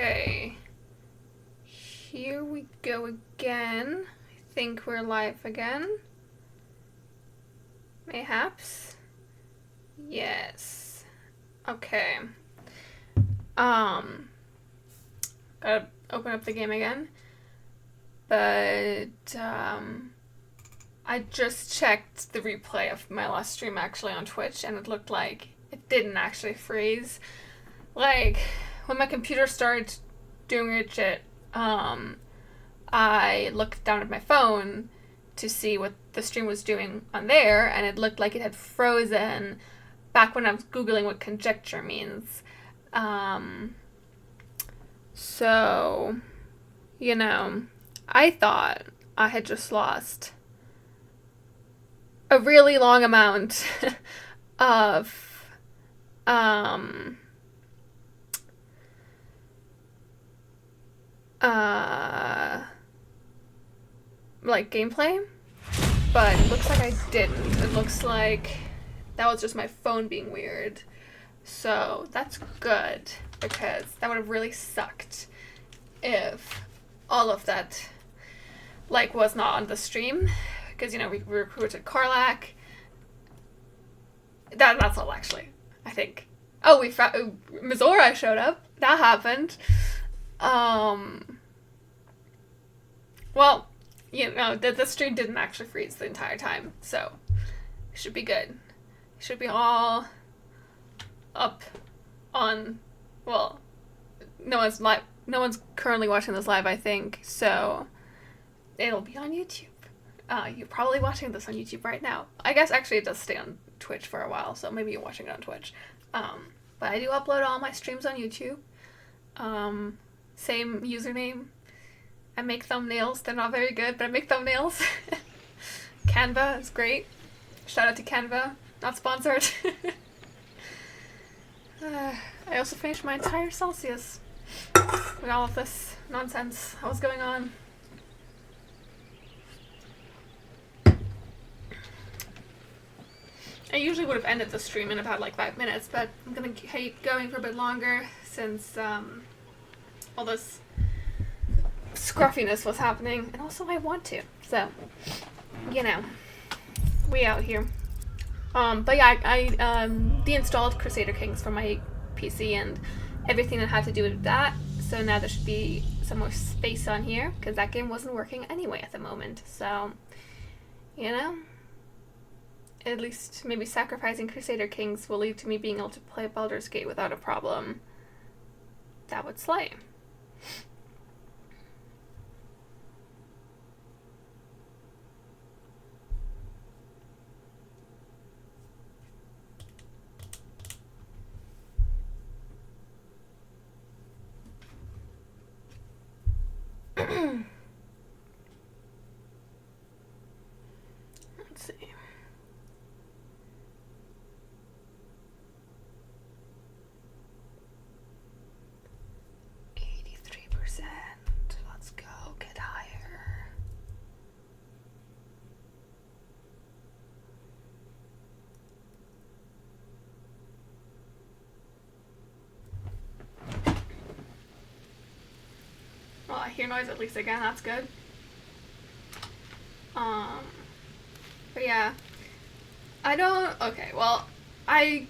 Okay. Here we go again. I think we're live again. Mayhaps. Yes. Okay. Gotta open up the game again. But, I just checked the replay of my last stream actually on Twitch, and it looked like it didn't actually freeze. Like, when my computer started doing weird shit, I looked down at my phone to see what the stream was doing on there, and it looked like it had frozen back when I was Googling what conjecture means. So, you know, I thought I had just lost a really long amount of, like gameplay, but it looks like I didn't. It looks like that was just my phone being weird. So that's good, because that would have really sucked if all of that like was not on the stream, because you know we recruited Karlak. That's all actually, I think. Oh, we found Mizora showed up. That happened. Well, you know, the stream didn't actually freeze the entire time, so it should be good. It should be all up on, well, no one's currently watching this live, I think, so it'll be on YouTube. You're probably watching this on YouTube right now. I guess actually it does stay on Twitch for a while, so maybe you're watching it on Twitch. But I do upload all my streams on YouTube. Same username. I make thumbnails. They're not very good, but I make thumbnails. Canva is great. Shout out to Canva. Not sponsored. I also finished my entire Celsius with all of this nonsense that was going on. I usually would have ended the stream in about like 5 minutes, but I'm gonna keep going for a bit longer since all this scruffiness was happening, and also I want to, so you know, we out here. But yeah, I deinstalled Crusader Kings from my PC and everything that had to do with that, so now there should be some more space on here, because that game wasn't working anyway at the moment, so you know, at least maybe sacrificing Crusader Kings will lead to me being able to play Baldur's Gate without a problem. That would slay. Let's see. Let's go get higher. Well, I hear noise at least again, that's good. But yeah, I don't. Okay, well, I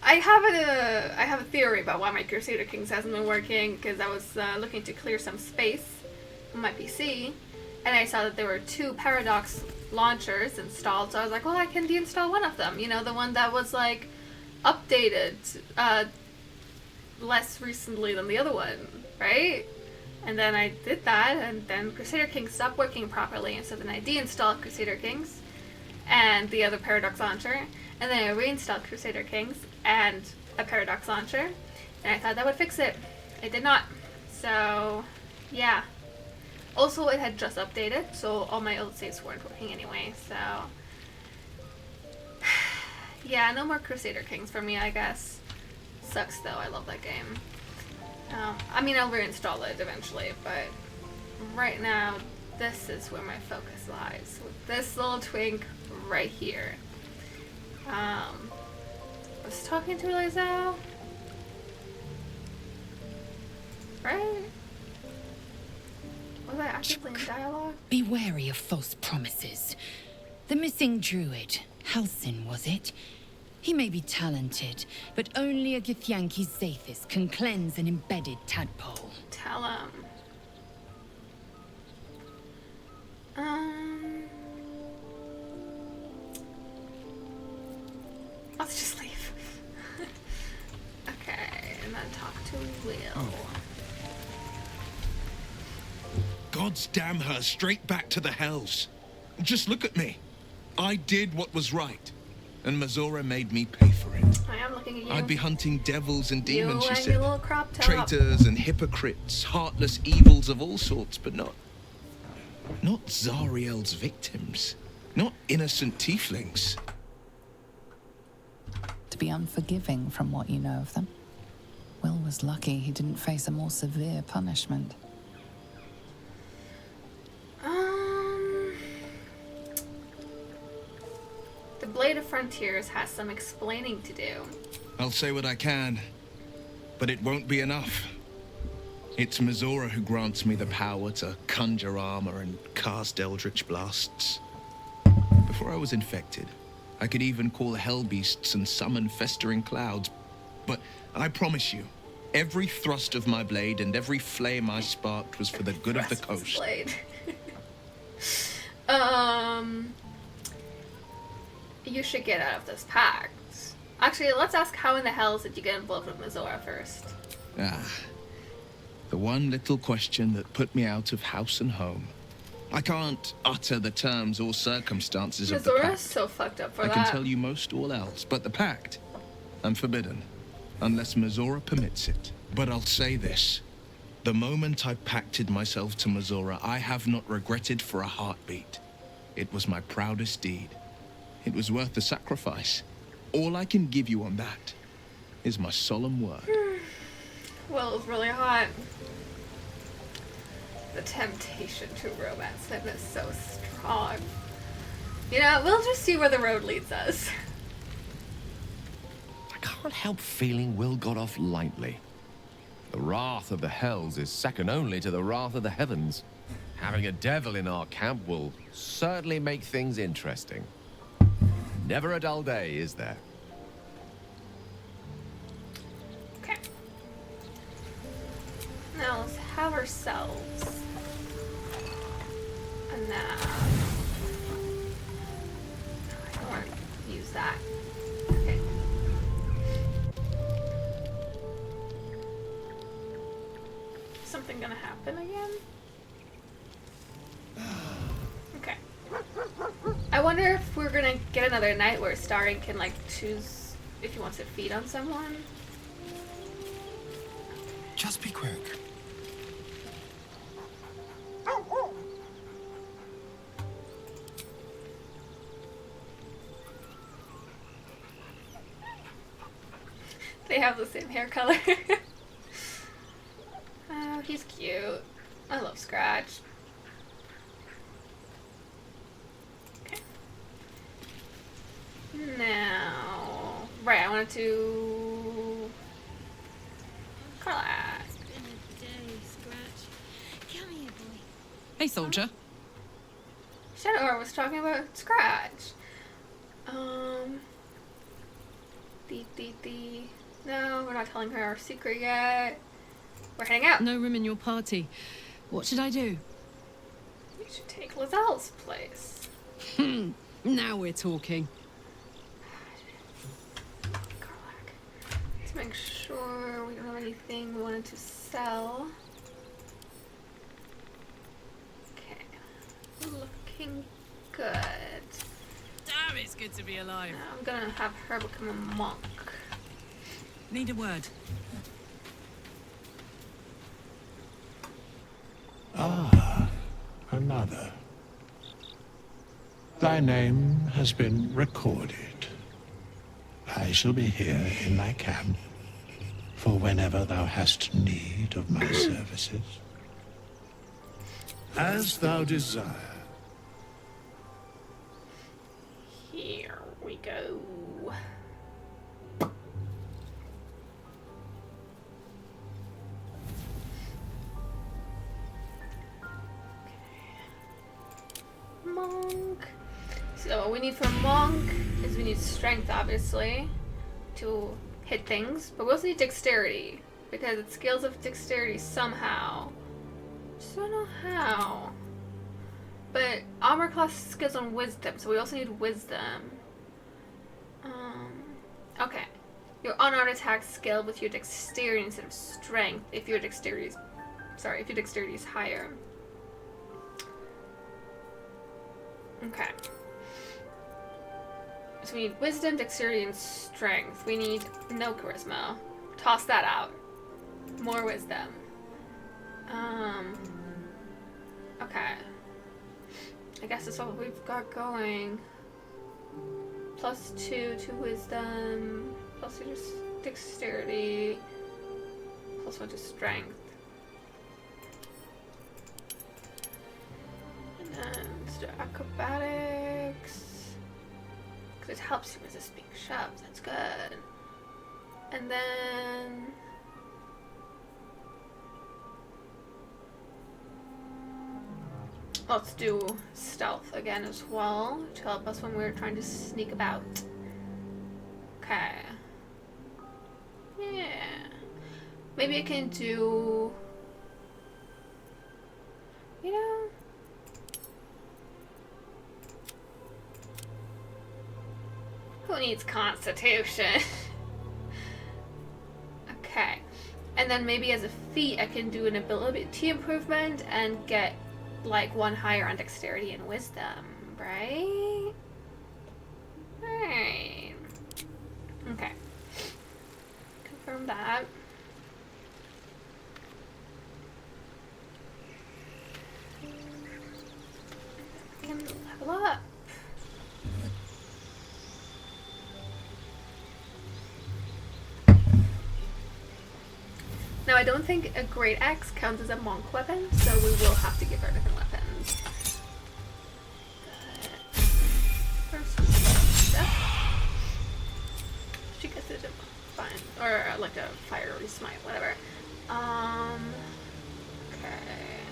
have a theory about why my Crusader Kings hasn't been working, because I was looking to clear some space on my PC, and I saw that there were 2 Paradox launchers installed. So I was like, well, I can deinstall one of them. You know, the one that was like updated less recently than the other one, right? And then I did that, and then Crusader Kings stopped working properly, and so then I deinstalled Crusader Kings and the other Paradox launcher, and then I reinstalled Crusader Kings and a Paradox launcher, and I thought that would fix it. It did not. So, yeah. Also, it had just updated, so all my old saves weren't working anyway, so yeah, no more Crusader Kings for me, I guess. Sucks though, I love that game. I mean, I'll reinstall it eventually, but right now, this is where my focus lies. With this little twink right here. I was talking to Eliza. Right? Was I actively in dialogue? Be wary of false promises. The missing druid, Halsin, was it? He may be talented, but only a Githyanki Zathis can cleanse an embedded tadpole. Tell him. Let's just leave. Okay, and then talk to Will. Oh. God's damn her, straight back to the hells. Just look at me. I did what was right, and Mazora made me pay for it. I am looking at you. I'd be hunting devils and demons, she and said. your little crop top. Traitors and hypocrites, heartless evils of all sorts, but not Zariel's victims. Not innocent tieflings. To be unforgiving from what you know of them. Will was lucky he didn't face a more severe punishment. The Blade of Frontiers has some explaining to do. I'll say what I can, but it won't be enough. It's Mazora who grants me the power to conjure armor and cast eldritch blasts. Before I was infected, I could even call hell beasts and summon festering clouds. But I promise you, every thrust of my blade and every flame I sparked was for the good of the coast. Blade. You should get out of this pact. Actually, let's ask how in the hells did you get involved with Mazora first? The one little question that put me out of house and home. I can't utter the terms or circumstances of the pact. Mazora's so fucked up for that. I can tell you most all else, but the pact, I'm forbidden, unless Mazora permits it. But I'll say this. The moment I pacted myself to Mazora, I have not regretted for a heartbeat. It was my proudest deed. It was worth the sacrifice. All I can give you on that is my solemn word. Well, it was really hot. The temptation to romance him is so strong. You know, we'll just see where the road leads us. I can't help feeling Will got off lightly. The wrath of the hells is second only to the wrath of the heavens. Having a devil in our camp will certainly make things interesting. Never a dull day, is there? Okay. Now let's have ourselves a nap. I don't want to use that. Okay. Something gonna happen again? Okay. I wonder if we're gonna get another night where Starring can like choose if he wants to feed on someone. Just be quick. They have the same hair color. Oh, he's cute. I love Scratch. Okay. Now, right, I wanted to... Carlac. Hey, soldier. Shadow was talking about Scratch. No, we're not telling her our secret yet. We're heading out. No room in your party. What should I do? You should take Lazelle's place. Now we're talking. Carlac. Let's make sure we don't have anything we wanted to sell. Okay. Looking good. Damn, it's good to be alive. Now I'm gonna have her become a monk. Need a word. Another. Thy name has been recorded. I shall be here in thy camp for whenever thou hast need of my services. As thou desire. Here we go. monk. So what we need for monk is we need strength, obviously, to hit things, but we also need dexterity because it scales up dexterity somehow. Just don't know how. But armor class scales on wisdom, so we also need wisdom. Okay. Your unarmed attacks scale with your dexterity instead of strength if your dexterity is higher. Okay. So we need wisdom, dexterity, and strength. We need no charisma. Toss that out. More wisdom. Okay. I guess that's what we've got going. +2 to wisdom. +2 to dexterity. +1 to strength. And then let's do acrobatics. Because it helps you resist being shoved. That's good. And then let's do stealth again as well to help us when we're trying to sneak about. Okay. Yeah. Maybe I can do, you know, who needs constitution? Okay. And then maybe as a feat I can do an ability improvement and get like 1 higher on dexterity and wisdom, right? Right. Okay. Confirm that. We can level up. Now, I don't think a great axe counts as a monk weapon, so we will have to give her different weapons. But first, stuff. She gets it fine, or like a fiery smite, whatever. Okay.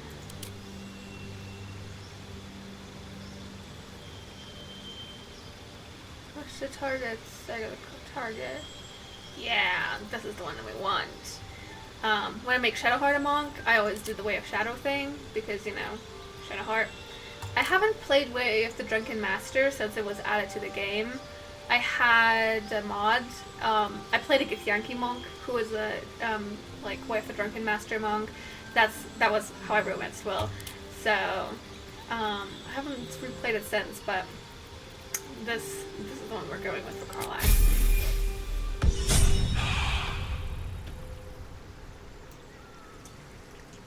Push the targets. I gotta target. Yeah, this is the one that we want. When I make Shadowheart a monk, I always do the Way of Shadow thing, because, you know, Shadowheart. I haven't played Way of the Drunken Master since it was added to the game. I had a mod. I played a Githyanki monk, who was a, like, Way of the Drunken Master monk. That was how I romanced Will. So, I haven't replayed it since, but this is the one we're going with for Carlisle.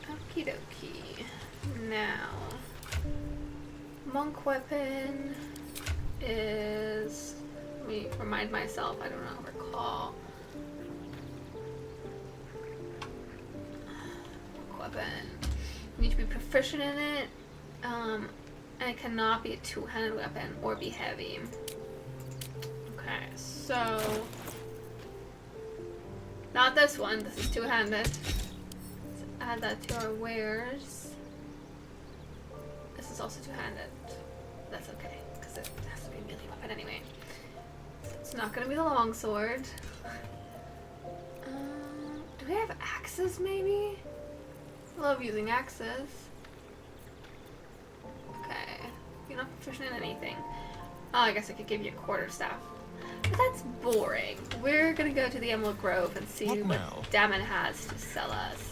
Okie dokie. Now, monk weapon is, let me remind myself, I don't recall. Monk weapon. You need to be proficient in it, and it cannot be a two-handed weapon or be heavy. Okay, so, not this one, this is two-handed. Add that to our wares. This is also two-handed. That's okay, because it has to be a melee weapon anyway. It's not going to be the longsword. Do we have axes, maybe? I love using axes. Okay. You're not proficient in anything. Oh, I guess I could give you a quarterstaff. But that's boring. We're going to go to the Emerald Grove and see what Damon has to sell us.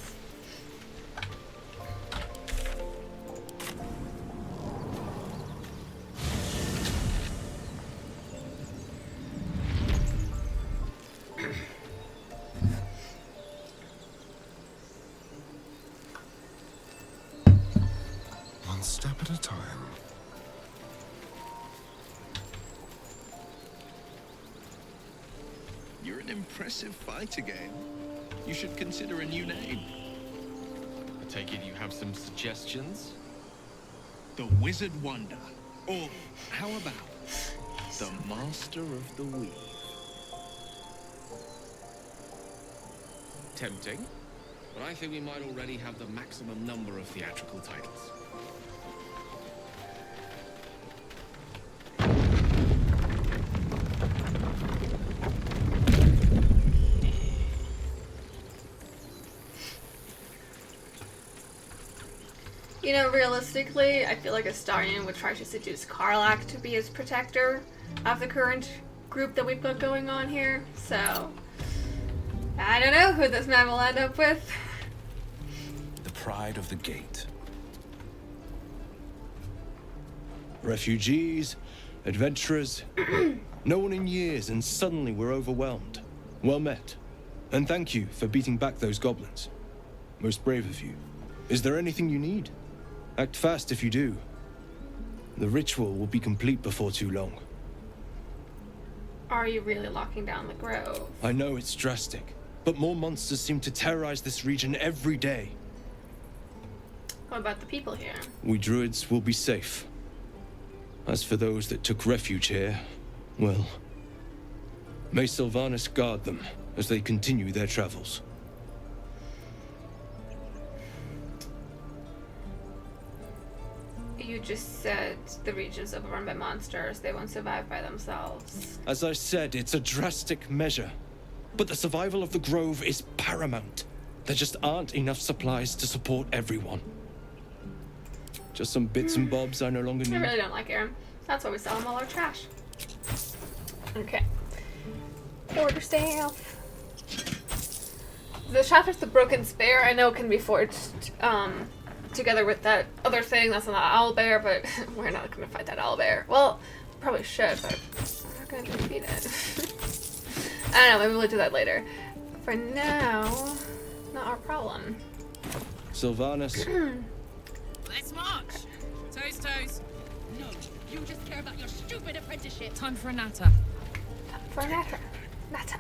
Step at a time. You're an impressive fighter, Gale. You should consider a new name. I take it you have some suggestions? The Wizard Wonder. Or how about the Master of the Weave? Tempting, but I think we might already have the maximum number of theatrical titles. You know, realistically, I feel like Astarion would try to seduce Karlach to be his protector of the current group that we've got going on here. So, I don't know who this man will end up with. The pride of the gate. Refugees, adventurers, no one in years, and suddenly we're overwhelmed. Well met. And thank you for beating back those goblins. Most brave of you. Is there anything you need? Act fast if you do. The ritual will be complete before too long. Are you really locking down the grove? I know it's drastic, but more monsters seem to terrorize this region every day. What about the people here? We druids will be safe. As for those that took refuge here, well, may Sylvanas guard them as they continue their travels. You just said the region's overrun by monsters. They won't survive by themselves. As I said, it's a drastic measure. But the survival of the Grove is paramount. There just aren't enough supplies to support everyone. Just some bits and bobs I no longer I need. really don't like Aaron. That's why we sell him all our trash. Okay. Order staff. The shaft of the broken spear, I know can be forged together with that other thing that's an owlbear, but we're not going to fight that owlbear. Well, probably should, but we're not going to defeat it. I don't know, maybe we'll do that later. For now, not our problem. Sylvanas. Let's march! Toes, toes. No, you just care about your stupid apprenticeship. Time for a natter. For a natter. Natter.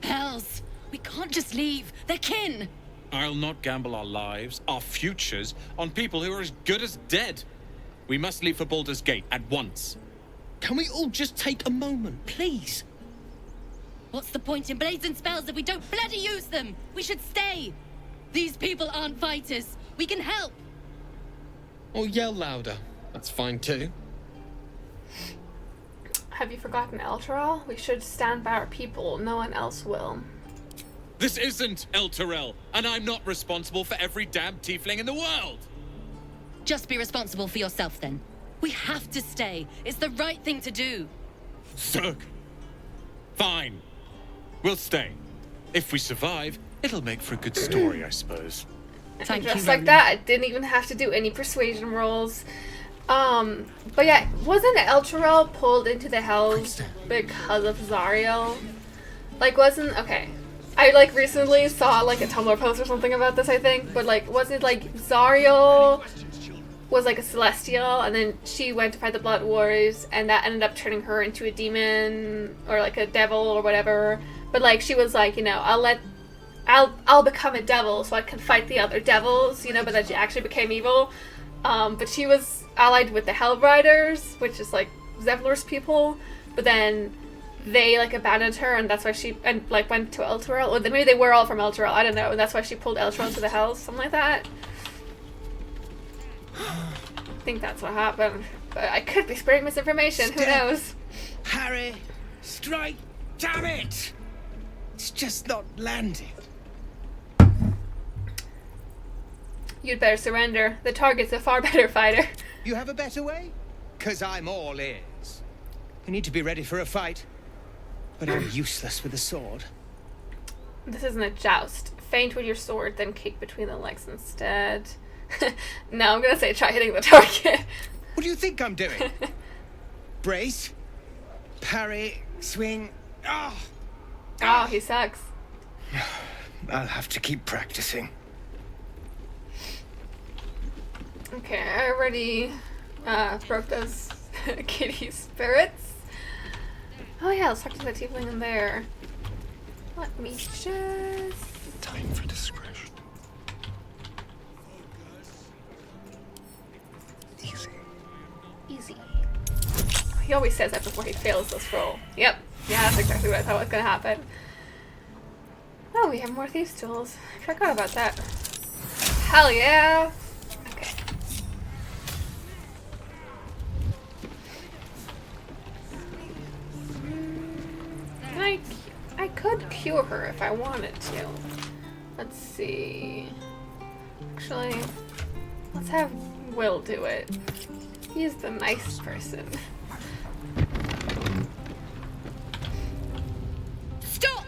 Hells! We can't just leave. They're kin! I'll not gamble our lives, our futures, on people who are as good as dead. We must leave for Baldur's Gate at once. Can we all just take a moment, please? What's the point in blades and spells if we don't bloody use them? We should stay! These people aren't fighters. We can help! Or yell louder. That's fine too. Have you forgotten Elturel? We should stand by our people. No one else will. This isn't Elturel, and I'm not responsible for every damn tiefling in the world! Just be responsible for yourself then. We have to stay. It's the right thing to do. Zerg! Fine. We'll stay. If we survive, it'll make for a good story, I suppose. Thank Just you, like Roland. that, I didn't even have to do any persuasion rolls. But yeah, wasn't Elturel pulled into the Hells because of Zariel? Like, okay. I, like, recently saw, like, a Tumblr post or something about this, I think. But, like, wasn't it, like, Zariel was, like, a Celestial, and then she went to fight the Blood Wars, and that ended up turning her into a demon, or, like, a devil, or whatever. But, like, she was like, you know, I'll become a devil so I can fight the other devils, you know, but then she actually became evil. But she was allied with the Hellriders, which is, like, Zevlor's people. But then they, like, abandoned her, and that's why she, like, went to Elturel. Or maybe they were all from Elturel, I don't know. And that's why she pulled Elturel to the Hells, something like that. I think that's what happened. But I could be spreading misinformation, who knows? Harry, strike, damn it! It's just not landing. You'd better surrender. The target's a far better fighter. You have a better way? 'Cause I'm all ears. I need to be ready for a fight, but I'm useless with a sword. This isn't a joust. Feint with your sword, then kick between the legs instead. No, I'm gonna say try hitting the target. What do you think I'm doing? Brace, parry, swing. Oh, he sucks. I'll have to keep practicing. Okay, I already broke those kitty spirits. Oh yeah, let's talk to the tiefling in there. Let me just... Time for discretion. Easy. Easy. He always says that before he fails this roll. Yep. Yeah, that's exactly what I thought was gonna happen. Oh, we have more thieves' tools. I forgot about that. Hell yeah! Okay. I could cure her if I wanted to. Let's see. Actually, let's have Will do it. He's the nice person. Stop!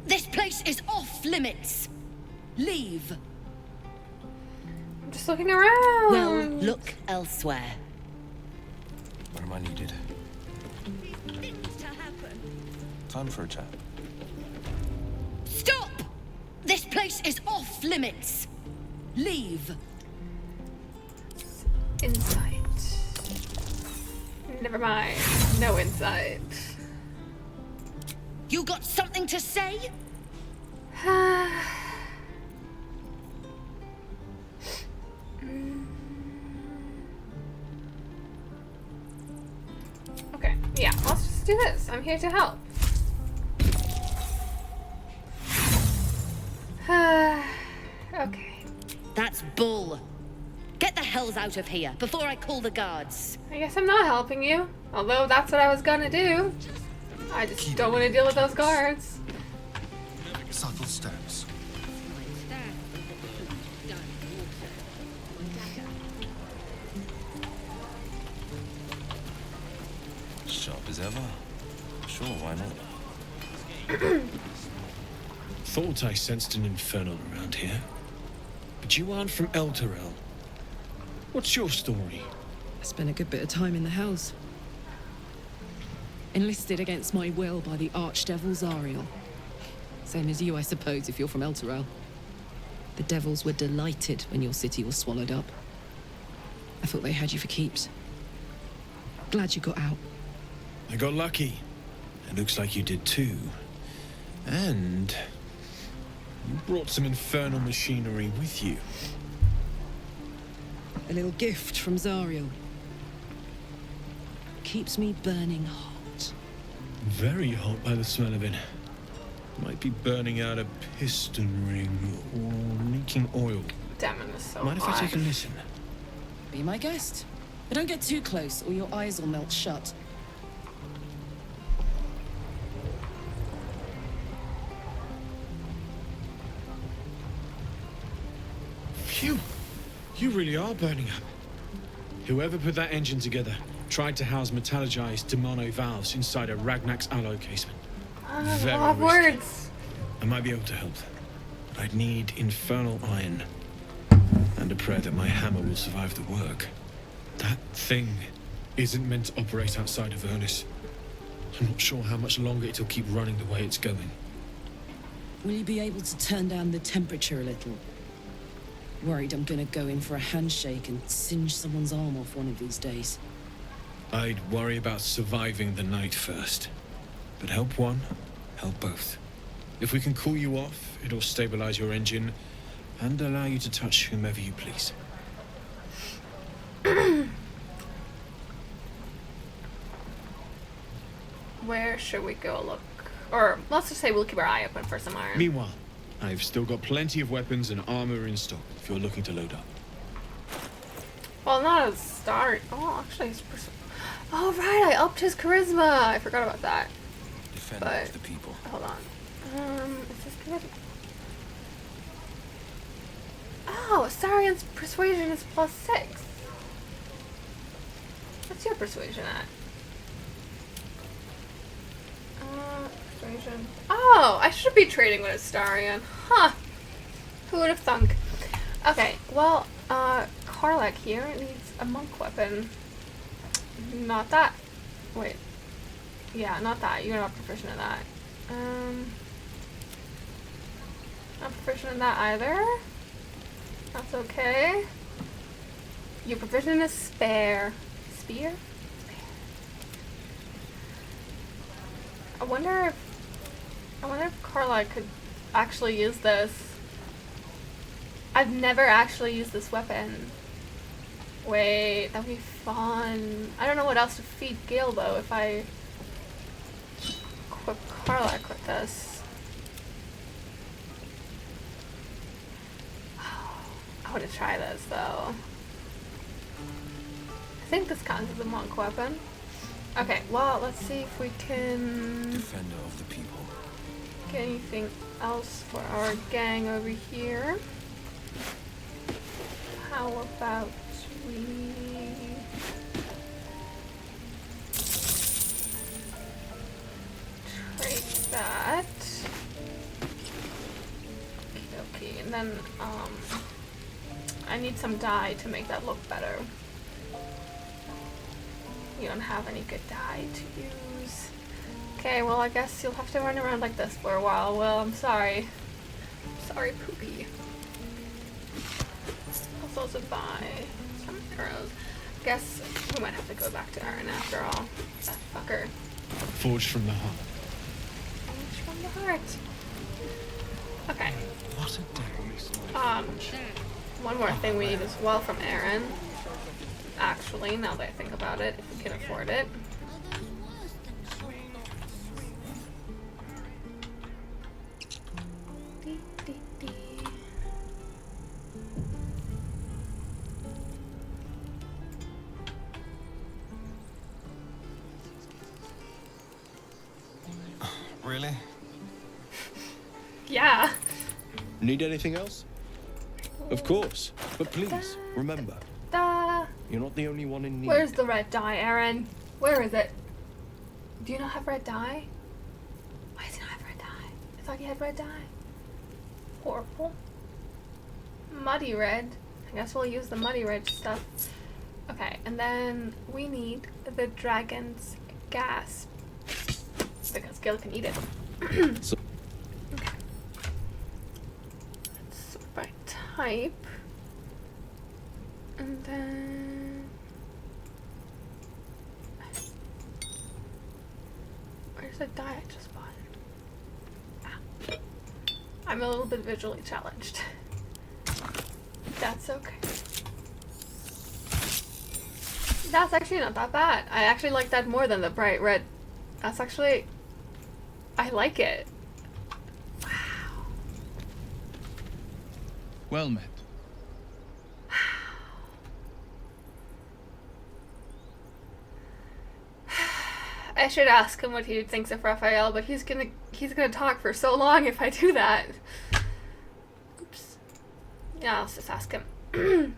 This place is off limits. Leave. I'm just looking around. Well, look elsewhere. When am I needed? Things to happen. Time for a chat. Stop! This place is off limits. Leave. Insight. Never mind. No insight. You got something to say? Okay, yeah, let's just do this. I'm here to help. Okay. That's bull. Get the hells out of here before I call the guards. I guess I'm not helping you. Although that's what I was gonna do. I just don't want to deal with those guards. Subtle steps. Sharp as ever. Sure, why not? Thought I sensed an infernal around here. But you aren't from Elturel. What's your story? I spent a good bit of time in the Hells. Enlisted against my will by the Archdevil Zariel. Same as you, I suppose, if you're from Elturel. The devils were delighted when your city was swallowed up. I thought they had you for keeps. Glad you got out. I got lucky. It looks like you did too. And you brought some infernal machinery with you. A little gift from Zariel. Keeps me burning hot. Very hot by the smell of it. Might be burning out a piston ring or leaking oil. Damn it, it's so Mind if I hot. take a listen? Be my guest. But don't get too close or your eyes will melt shut. Phew! You really are burning up. Whoever put that engine together tried to house metallurgized Demano valves inside a Ragnak's alloy casement. Very I love risky. words. I might be able to help, but I'd need infernal iron and a prayer that my hammer will survive the work. That thing isn't meant to operate outside of Ernest. I'm not sure how much longer it'll keep running the way it's going. Will you be able to turn down the temperature a little? Worried I'm gonna go in for a handshake and singe someone's arm off one of these days. I'd worry about surviving the night first. But help one, help both. If we can cool you off, it'll stabilize your engine and allow you to touch whomever you please. Where should we go look? Or let's just say we'll keep our eye open for some iron. Meanwhile, I've still got plenty of weapons and armor in stock if you're looking to load up. Well, not a start. Oh, actually, oh right, I upped his charisma. I forgot about that. Defender But of the people. hold on. Is this good? Oh, Astarian's persuasion is +6. What's your persuasion at? Persuasion. Oh, I should be trading with Astarian. Huh. Who would have thunk? Okay, well, Karlak here needs a monk weapon. Not that. Wait. Yeah, not that. You're not proficient in that. Not proficient in that either. That's okay. You're proficient in a spare. Spear? I wonder if Carla could actually use this. I've never actually used this weapon. Wait, that'd be fun. I don't know what else to feed Gale though if I equip Carla with this. I want to try this though. I think this counts as a monk weapon. Okay, well, let's see if we can Defender of the people. get anything else for our gang over here. How about we trade that. Okay, and then I need some dye to make that look better. You don't have any good dye to use. Okay, well I guess you'll have to run around like this for a while. Well, I'm sorry. Sorry, Pookie. Let's also buy some arrows. Guess we might have to go back to Aaron after all. That fucker. Forged from the heart. Forged from the heart. Okay. What a day. One more thing we need as well from Aaron. Actually, now that I think about it, if we can afford it. Really? Yeah. Need anything else? Of course. But please, remember, you're not the only one in need. Where's the red dye, Aaron? Where is it? Do you not have red dye? Why does he not have red dye? I thought he had red dye. Purple. Muddy red. I guess we'll use the muddy red stuff. Okay, and then we need the dragon's gas. Because Gil can eat it. Okay. Let's sort by type. And then... Where's the dye I just bought? Ah. I'm a little bit visually challenged. That's okay. That's actually not that bad. I actually like that more than the bright red. That's actually... I like it. Wow. Well met. I should ask him what he thinks of Raphael, but he's gonna talk for so long if I do that. Oops. Yeah, let's just ask him.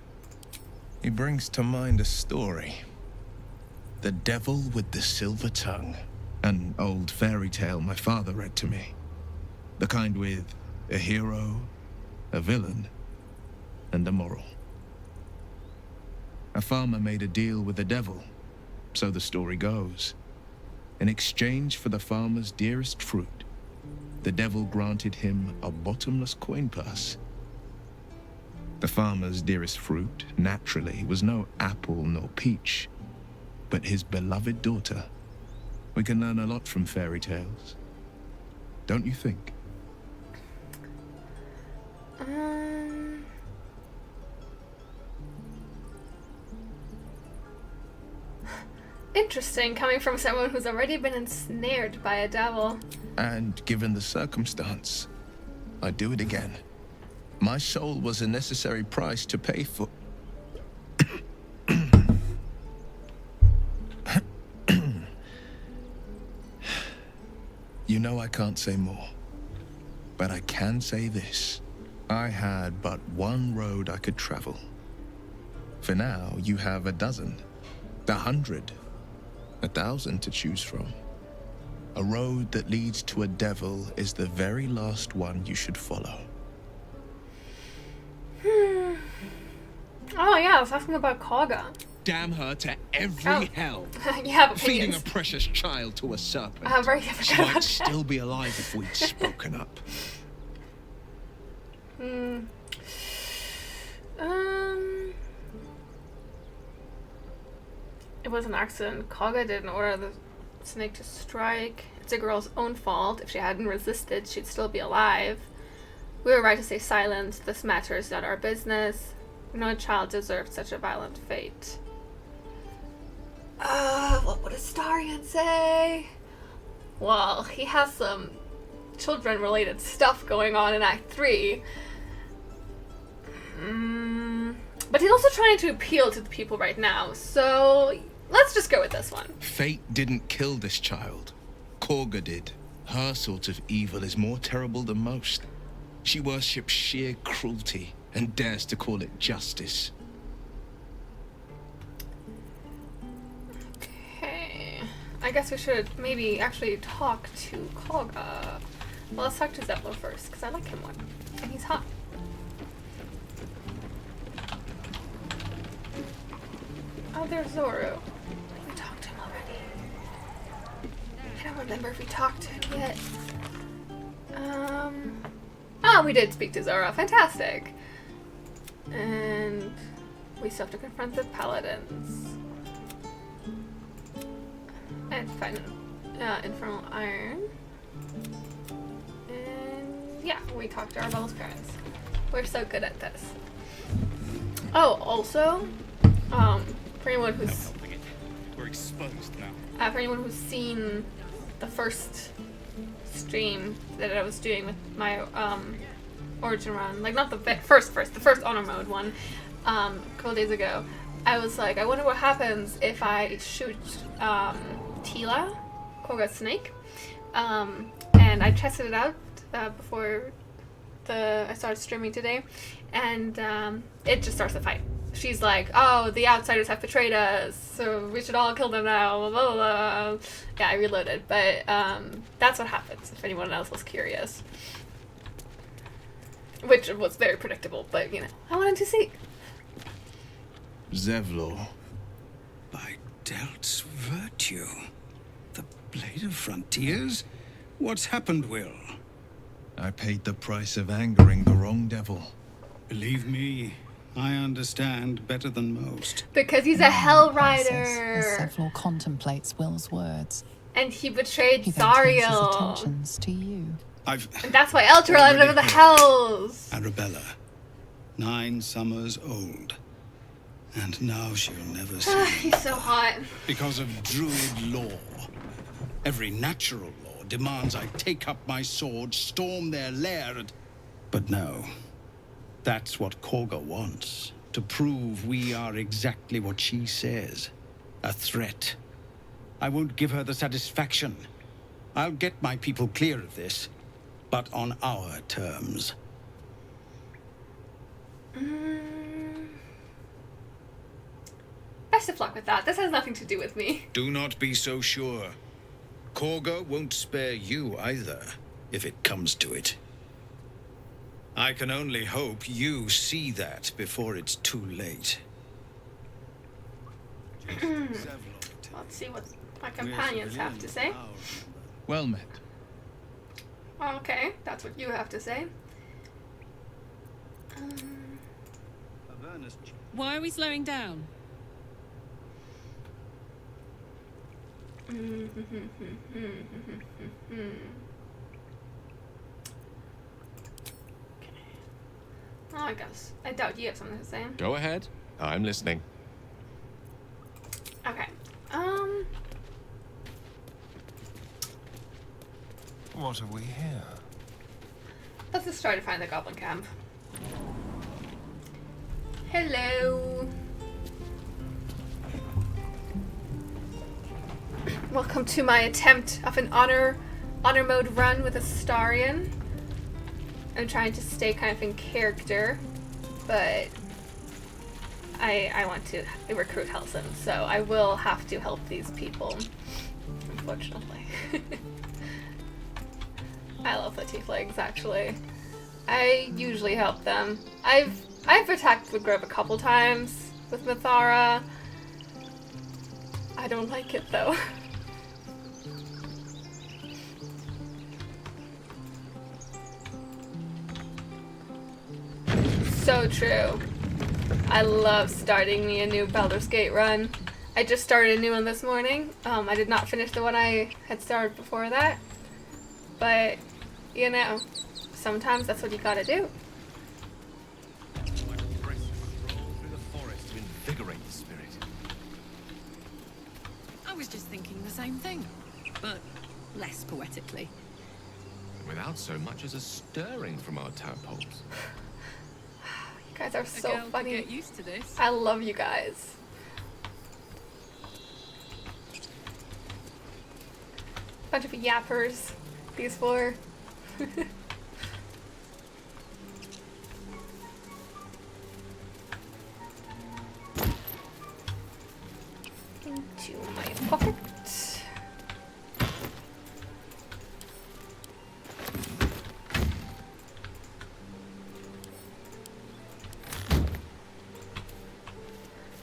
He brings to mind a story. The Devil with the Silver Tongue. An old fairy tale my father read to me. The kind with a hero, a villain, and a moral. A farmer made a deal with the devil, so the story goes. In exchange for the farmer's dearest fruit, the devil granted him a bottomless coin purse. The farmer's dearest fruit, naturally, was no apple nor peach, but his beloved daughter. We can learn a lot from fairy tales. Don't you think? Interesting, coming from someone who's already been ensnared by a devil. And given the circumstance, I'd do it again. My soul was a necessary price to pay for... You know I can't say more, but I can say this. I had but one road I could travel. For now, you have a dozen, 100, 1,000 to choose from. A road that leads to a devil is the very last one you should follow. Oh yeah, I was asking about Kaga. Damn her to every hell. You have Feeding opinions. a precious child to a serpent. I'm very She forgot about might that. still be alive if we'd spoken up. It was an accident. Kaga didn't order the snake to strike. It's a girl's own fault. If she hadn't resisted, she'd still be alive. We were right to stay silent. This matter is not our business. No child deserved such a violent fate. What would Astarion say? Well, he has some children-related stuff going on in Act 3. But he's also trying to appeal to the people right now, so let's just go with this one. Fate didn't kill this child. Korga did. Her sort of evil is more terrible than most. She worships sheer cruelty and dares to call it justice. I guess we should maybe actually talk to Koga. Well, let's talk to Zevlo first, because I like him more. And he's hot. Oh, there's Zoro. We talked to him already. I don't remember if we talked to him yet. Oh, we did speak to Zoro. Fantastic. And we still have to confront the paladins. And find infernal iron. And yeah, we talked to our Rebel's parents. We're so good at this. Oh, also, for anyone who's We're exposed now. for anyone who's seen the first stream that I was doing with my origin run, like not the first, the first honor mode one, a couple days ago, I was like, I wonder what happens if I shoot Tila, Koga's snake, and I tested it out before I started streaming today, and it just starts a fight. She's like, oh, the outsiders have betrayed us, so we should all kill them now, blah, blah, blah. Yeah, I reloaded, but that's what happens, if anyone else was curious. Which was very predictable, but, you know, I wanted to see. Zevlor. By Delt's virtue. The Blade of Frontiers? What's happened, Will? I paid the price of angering the wrong devil. Believe me, I understand better than most. Because he's a Hell As Rider. Zevlor contemplates Will's words, And he betrayed he then turns his Zariel. attentions to you. I've And that's why Elturel ended up in the Hells. Arabella, 9 summers old. And now she'll never see me. He's so hot. Because of Druid law. Every natural law demands I take up my sword, storm their lair, and... But no. That's what Koga wants. To prove we are exactly what she says. A threat. I won't give her the satisfaction. I'll get my people clear of this. But on our terms. Best of luck with that. This has nothing to do with me. Do not be so sure. Koga won't spare you either, if it comes to it. I can only hope you see that before it's too late. Let's see what my companions have to say. Well met. Okay, that's what you have to say. Why are we slowing down? Oh, I guess. I doubt you have something to say. Go ahead. I'm listening. Okay. What have we here? Let's just try to find the goblin camp. Hello. Welcome to my attempt of an honor mode run with Astarion. I'm trying to stay kind of in character, but I want to recruit Helson, so I will have to help these people, unfortunately. I love the tieflings, actually. I usually help them. I've attacked the Grove a couple times with Mithara. I don't like it though. So true. I love starting me a new Baldur's Gate run. I just started a new one this morning. I did not finish the one I had started before that. But, you know, sometimes that's what you gotta do. I was just thinking the same thing, but less poetically. Without so much as a stirring from our tadpoles. You guys are so girl could funny. get used to this. I love you guys. Bunch of yappers, these four. Into my pocket.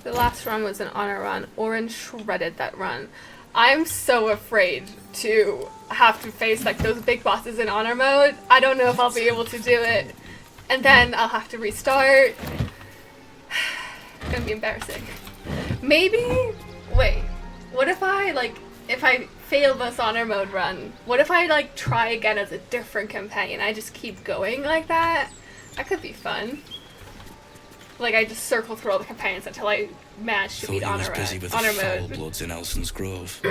The last run was an honor run. Orin shredded that run. I'm so afraid to have to face like those big bosses in honor mode. I don't know if I'll be able to do it. And then I'll have to restart. It's gonna be embarrassing. Maybe, wait, what if I fail this honor mode run, what if I like try again as a different companion? I just keep going like that? That could be fun. Like I just circle through all the companions until I manage to beat honor mode. Busy with the foul bloods in Elson's Grove.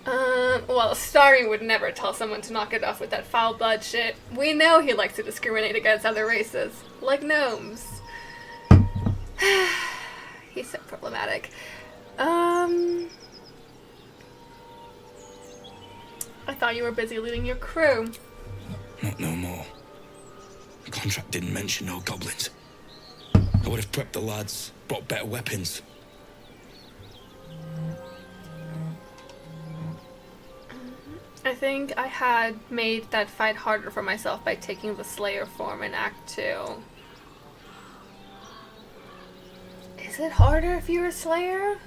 Well, Starry would never tell someone to knock it off with that foul blood shit. We know he likes to discriminate against other races, like gnomes. He's so problematic. I thought you were busy leading your crew. Not no more. The contract didn't mention no goblins. I would have prepped the lads, brought better weapons. I think I had made that fight harder for myself by taking the Slayer form in Act 2. Is it harder if you're a Slayer?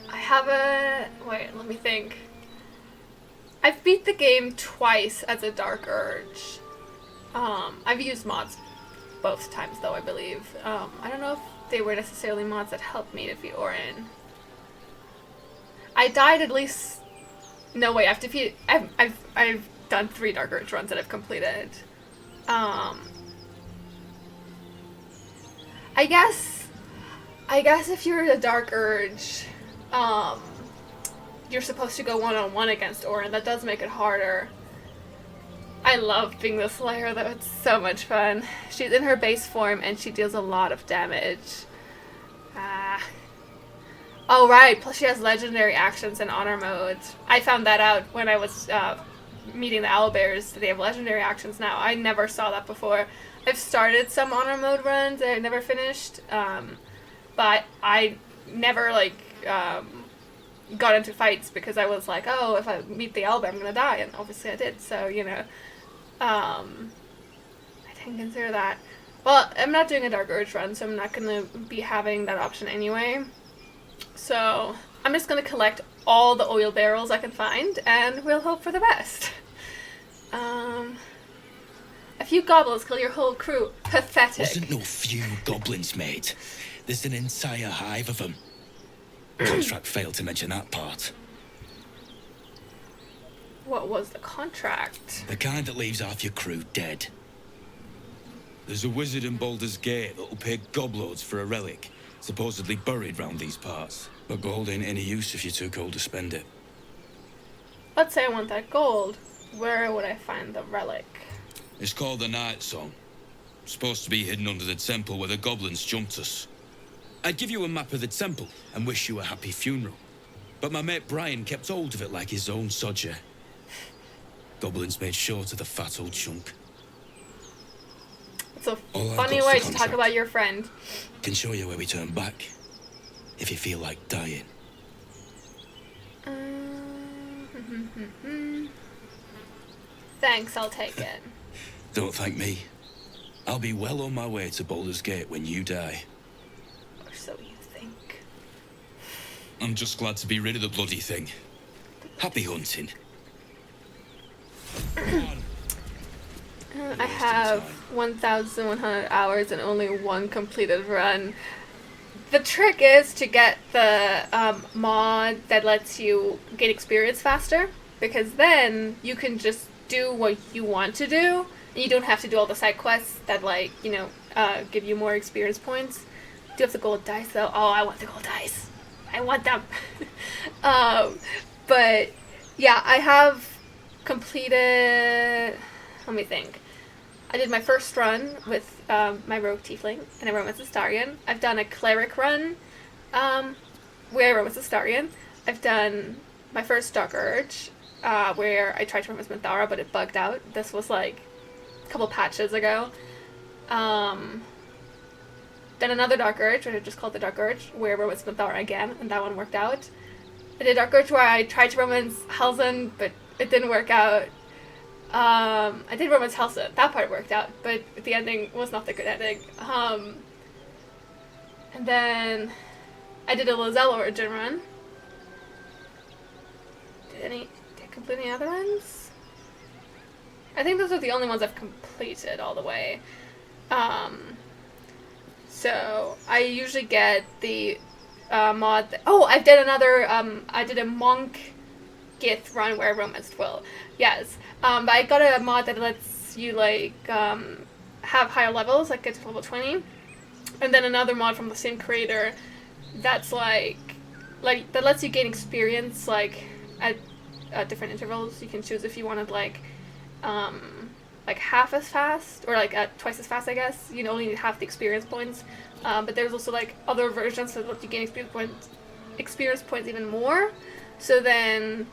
I have a... wait, let me think. I've beat the game twice as a Dark Urge. I've used mods both times though, I believe. I don't know if they were necessarily mods that helped me defeat Orin. I died at least... no, wait, I've defeated... I've done 3 Dark Urge runs that I've completed. I guess if you're a Dark Urge, you're supposed to go one-on-one against Orin. That does make it harder. I love being the Slayer though, it's so much fun. She's in her base form and she deals a lot of damage. Oh right, plus she has legendary actions in honor mode. I found that out when I was meeting the owlbears. They have legendary actions now. I never saw that before. I've started some honor mode runs that I never finished, but I never got into fights because I was like, oh, if I meet the owlbear, I'm gonna die, and obviously I did. So you know, I didn't consider that. Well, I'm not doing a Dark Urge run, so I'm not gonna be having that option anyway. So I'm just gonna collect all the oil barrels I can find, and we'll hope for the best. A few goblins kill your whole crew. Pathetic. Wasn't no few goblins, mate. There's an entire hive of them. Contract failed to mention that part. What was the contract? The kind that leaves half your crew dead. There's a wizard in Baldur's Gate that'll pay gobloads for a relic, supposedly buried round these parts. But gold ain't any use if you're too cold to spend it. Let's say I want that gold. Where would I find the relic? It's called the Night Song. Supposed to be hidden under the temple where the goblins jumped us. I'd give you a map of the temple and wish you a happy funeral. But my mate Brian kept hold of it like his own sodger. Goblins made short of the fat old chunk. It's a funny way to talk about your friend. Can show you where we turn back, if you feel like dying. Thanks, I'll take it. Don't thank me. I'll be well on my way to Baldur's Gate when you die. Or so you think. I'm just glad to be rid of the bloody thing. Happy hunting. I have 1,100 hours and only one completed run. The trick is to get the mod that lets you get experience faster, because then you can just do what you want to do, and you don't have to do all the side quests that, like, you know, give you more experience points. Do you have the gold dice, though? Oh, I want the gold dice. I want them. But, yeah, I have completed... Let me think. I did my first run with my rogue tiefling, and I run with Astarion. I've done a cleric run where I run with Astarion. I've done my first Dark Urge where I tried to run with Minthara, but it bugged out. This was like a couple patches ago. Then another Dark Urge, which I just called the Dark Urge, where I run with Minthara again, and that one worked out. I did Dark Urge where I tried to run with Halzen, but it didn't work out. I did Romance Halsa. That part worked out, but the ending was not the good ending. And then I did a Lozelle origin run. Did I complete any other ones? I think those are the only ones I've completed all the way. So I usually get the mod. I did another. I did a monk Gith run where I romanced Will. Yes. But I got a mod that lets you like have higher levels, like get to level 20, and then another mod from the same creator that's like that lets you gain experience like at different intervals. You can choose if you wanted like half as fast or like twice as fast, I guess. You only need half the experience points. But there's also like other versions that let you gain experience points even more. So then,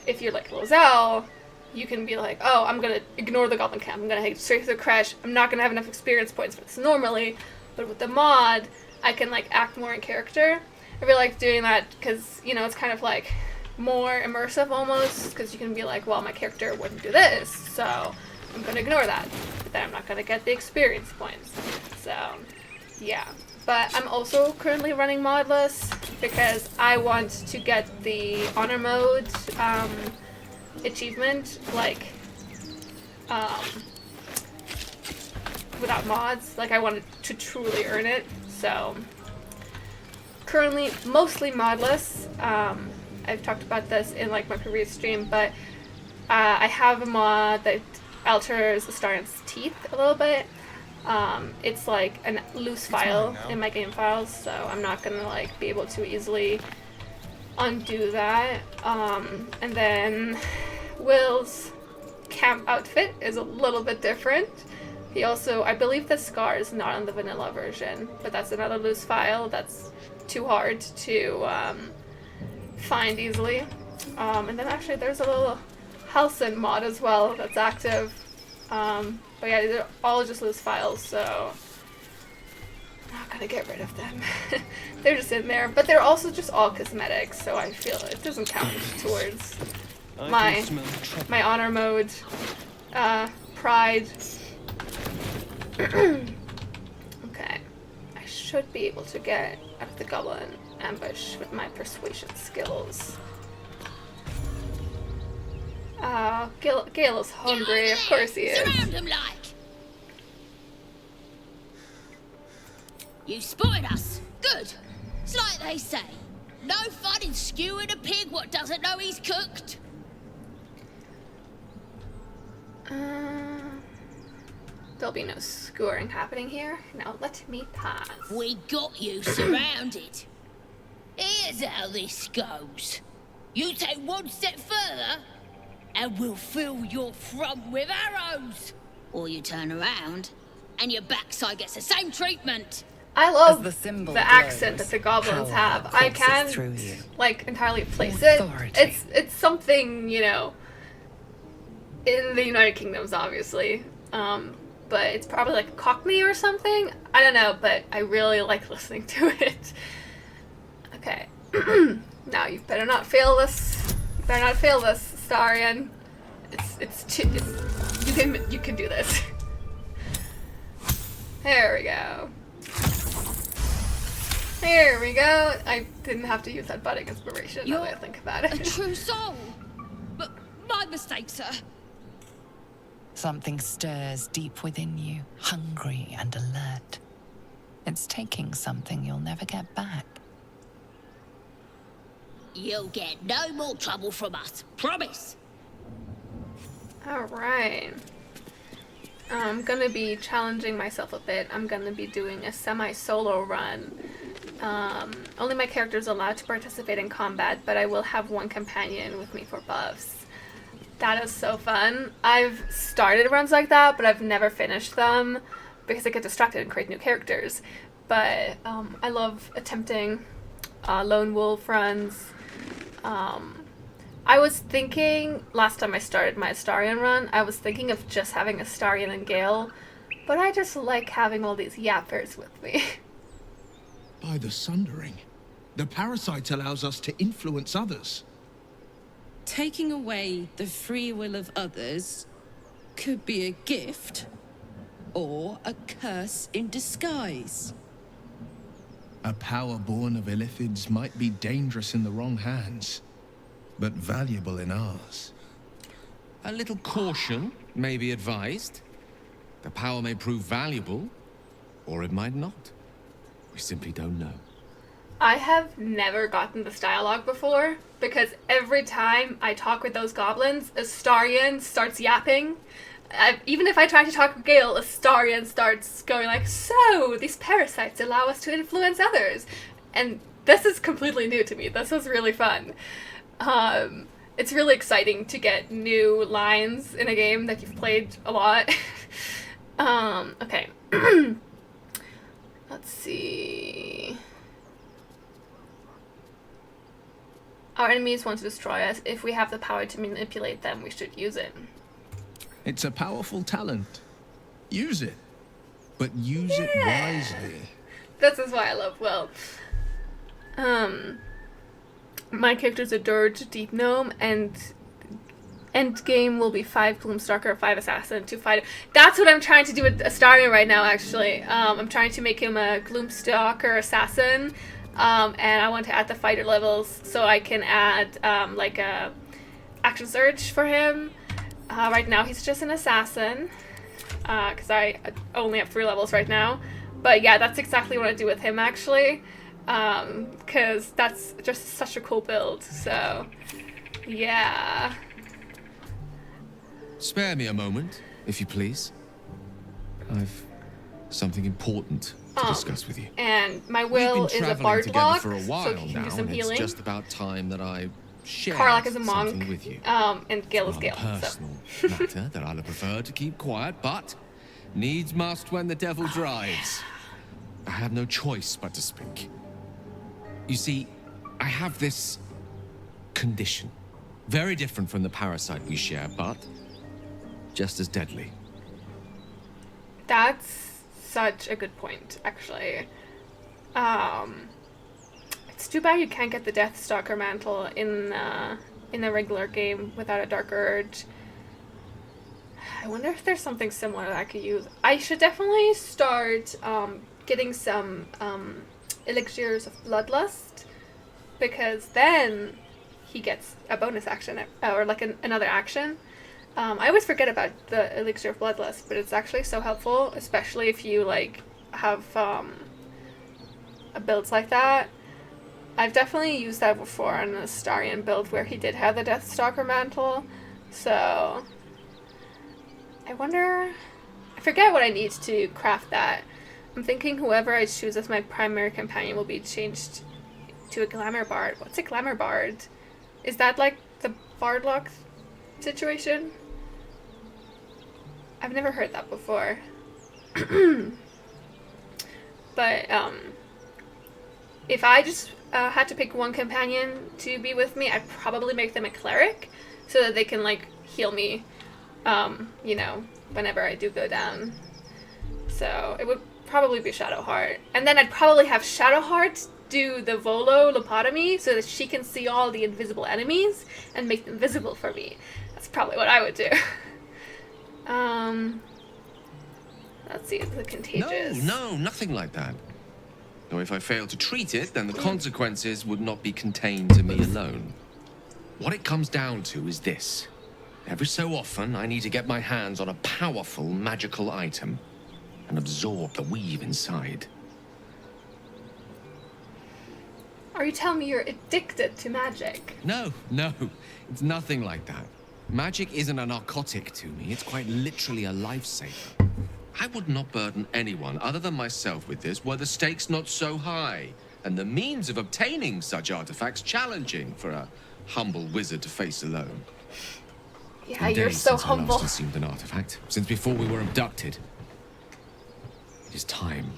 if you're like Lozelle, you can be like, oh, I'm gonna ignore the Goblin Camp. I'm gonna head straight through the crash. I'm not gonna have enough experience points for this normally. But with the mod, I can like act more in character. I really like doing that because, it's kind of like more immersive almost, because you can be like, well, my character wouldn't do this, so I'm gonna ignore that, but then I'm not gonna get the experience points. So yeah, but I'm also currently running modless because I want to get the honor mode achievement like without mods. Like I wanted to truly earn it, so currently mostly modless. I've talked about this in like my previous stream, but I have a mod that alters Astarion's teeth a little bit. It's like a loose file in my game files, so I'm not gonna like be able to easily undo that. And then Will's camp outfit is a little bit different. He also, I believe the scar is not on the vanilla version, but that's another loose file that's too hard to find easily. And then actually there's a little Halcyon mod as well that's active. But yeah, they're all just loose files, so I'm not gonna get rid of them. They're just in there, but they're also just all cosmetics, so I feel it doesn't count towards my honor mode pride. Okay, I should be able to get out of the goblin ambush with my persuasion skills. Gale is hungry, of course he is. Surround him like. You spotted us. Good. It's like they say. No fun in skewing a pig what doesn't know he's cooked. There'll be no skewering happening here. Now let me pass. We got you surrounded. Here's how this goes. You take one step further, and we'll fill your front with arrows. Or you turn around, and your backside gets the same treatment. I love the accent that the goblins have. I can't like entirely place it. It's something, in the United Kingdoms, obviously. But it's probably like Cockney or something. I don't know, but I really like listening to it. Okay. Now you better not fail this. You better not fail this, Starion. You can do this. There we go. There we go. I didn't have to use that budding inspiration now that I think about it. A true soul. But my mistake, sir. Something stirs deep within you, hungry and alert. It's taking something you'll never get back. You'll get no more trouble from us. Promise. Alright. I'm gonna be challenging myself a bit. I'm gonna be doing a semi-solo run. Only my character is allowed to participate in combat, but I will have one companion with me for buffs. That is so fun. I've started runs like that, but I've never finished them because I get distracted and create new characters. But I love attempting lone wolf runs. I was thinking, last time I started my Astarion run, I was thinking of just having Astarion and Gale, but I just like having all these yappers with me. By the Sundering, the parasite allows us to influence others. taking away the free will of others could be a gift or a curse in disguise. A power born of illithids might be dangerous in the wrong hands, but valuable in ours. A little caution may be advised. The power may prove valuable, or it might not. We simply don't know. I have never gotten this dialogue before, because every time I talk with those goblins, Astarion starts yapping. Even if I try to talk with Gale, Astarion starts going like, so, these parasites allow us to influence others. And this is completely new to me. This was really fun. It's really exciting to get new lines in a game that you've played a lot. Okay. Let's see. Our enemies want to destroy us. If we have the power to manipulate them, we should use it. It's a powerful talent. Use it. But use it wisely. This is why I love Will. My character's a Dirge Deep Gnome, and end game will be 5 Gloomstalker, 5 Assassin, 2 Fighter. That's what I'm trying to do with Astarion right now, actually. I'm trying to make him a Gloomstalker Assassin, and I want to add the fighter levels so I can add like a action surge for him. Right now he's just an Assassin, because I only have 3 levels right now. But yeah, that's exactly what I do with him, actually. Because that's just such a cool build, so yeah. Spare me a moment, if you please. I've something important to discuss with you. And my Will is a bard together lock, for a while so he can now, do some and healing. it's just about time that I share Karlach is a monk, something with you. and Gale is Gale. Personal matter that I'd have preferred to keep quiet, but needs must when the devil drives. I have no choice but to speak. You see, I have this condition. Very different from the parasite we share, but just as deadly. That's such a good point, actually. It's too bad you can't get the Deathstalker mantle in a regular game without a Dark Urge. I wonder if there's something similar that I could use. I should definitely start getting some elixirs of bloodlust, because then he gets a bonus action, or like another action. I always forget about the elixir of bloodlust, but it's actually so helpful, especially if you like have builds like that. I've definitely used that before on a Astarion build where he did have the Deathstalker mantle, so I wonder, I forget what I need to craft that. I'm thinking whoever I choose as my primary companion will be changed to a Glamour Bard. What's a Glamour Bard? Is that like the Bard lock situation? I've never heard that before. But if I just had to pick one companion to be with me, I'd probably make them a cleric so that they can like heal me, you know, whenever I do go down. So it would probably be Shadowheart. And then I'd probably have Shadowheart do the Volo lobotomy so that she can see all the invisible enemies and make them visible for me. That's probably what I would do. Let's see, the contagious. No, nothing like that. Though if I fail to treat it, then the consequences would not be contained to me alone. What it comes down to is this. Every so often, I need to get my hands on a powerful magical item and absorb the weave inside. Are you telling me you're addicted to magic? No, it's nothing like that. Magic isn't a narcotic to me, it's quite literally a lifesaver. I would not burden anyone other than myself with this were the stakes not so high, and the means of obtaining such artifacts challenging for a humble wizard to face alone. Yeah, you're so humble. I last consumed an artifact, since before we were abducted. It is time,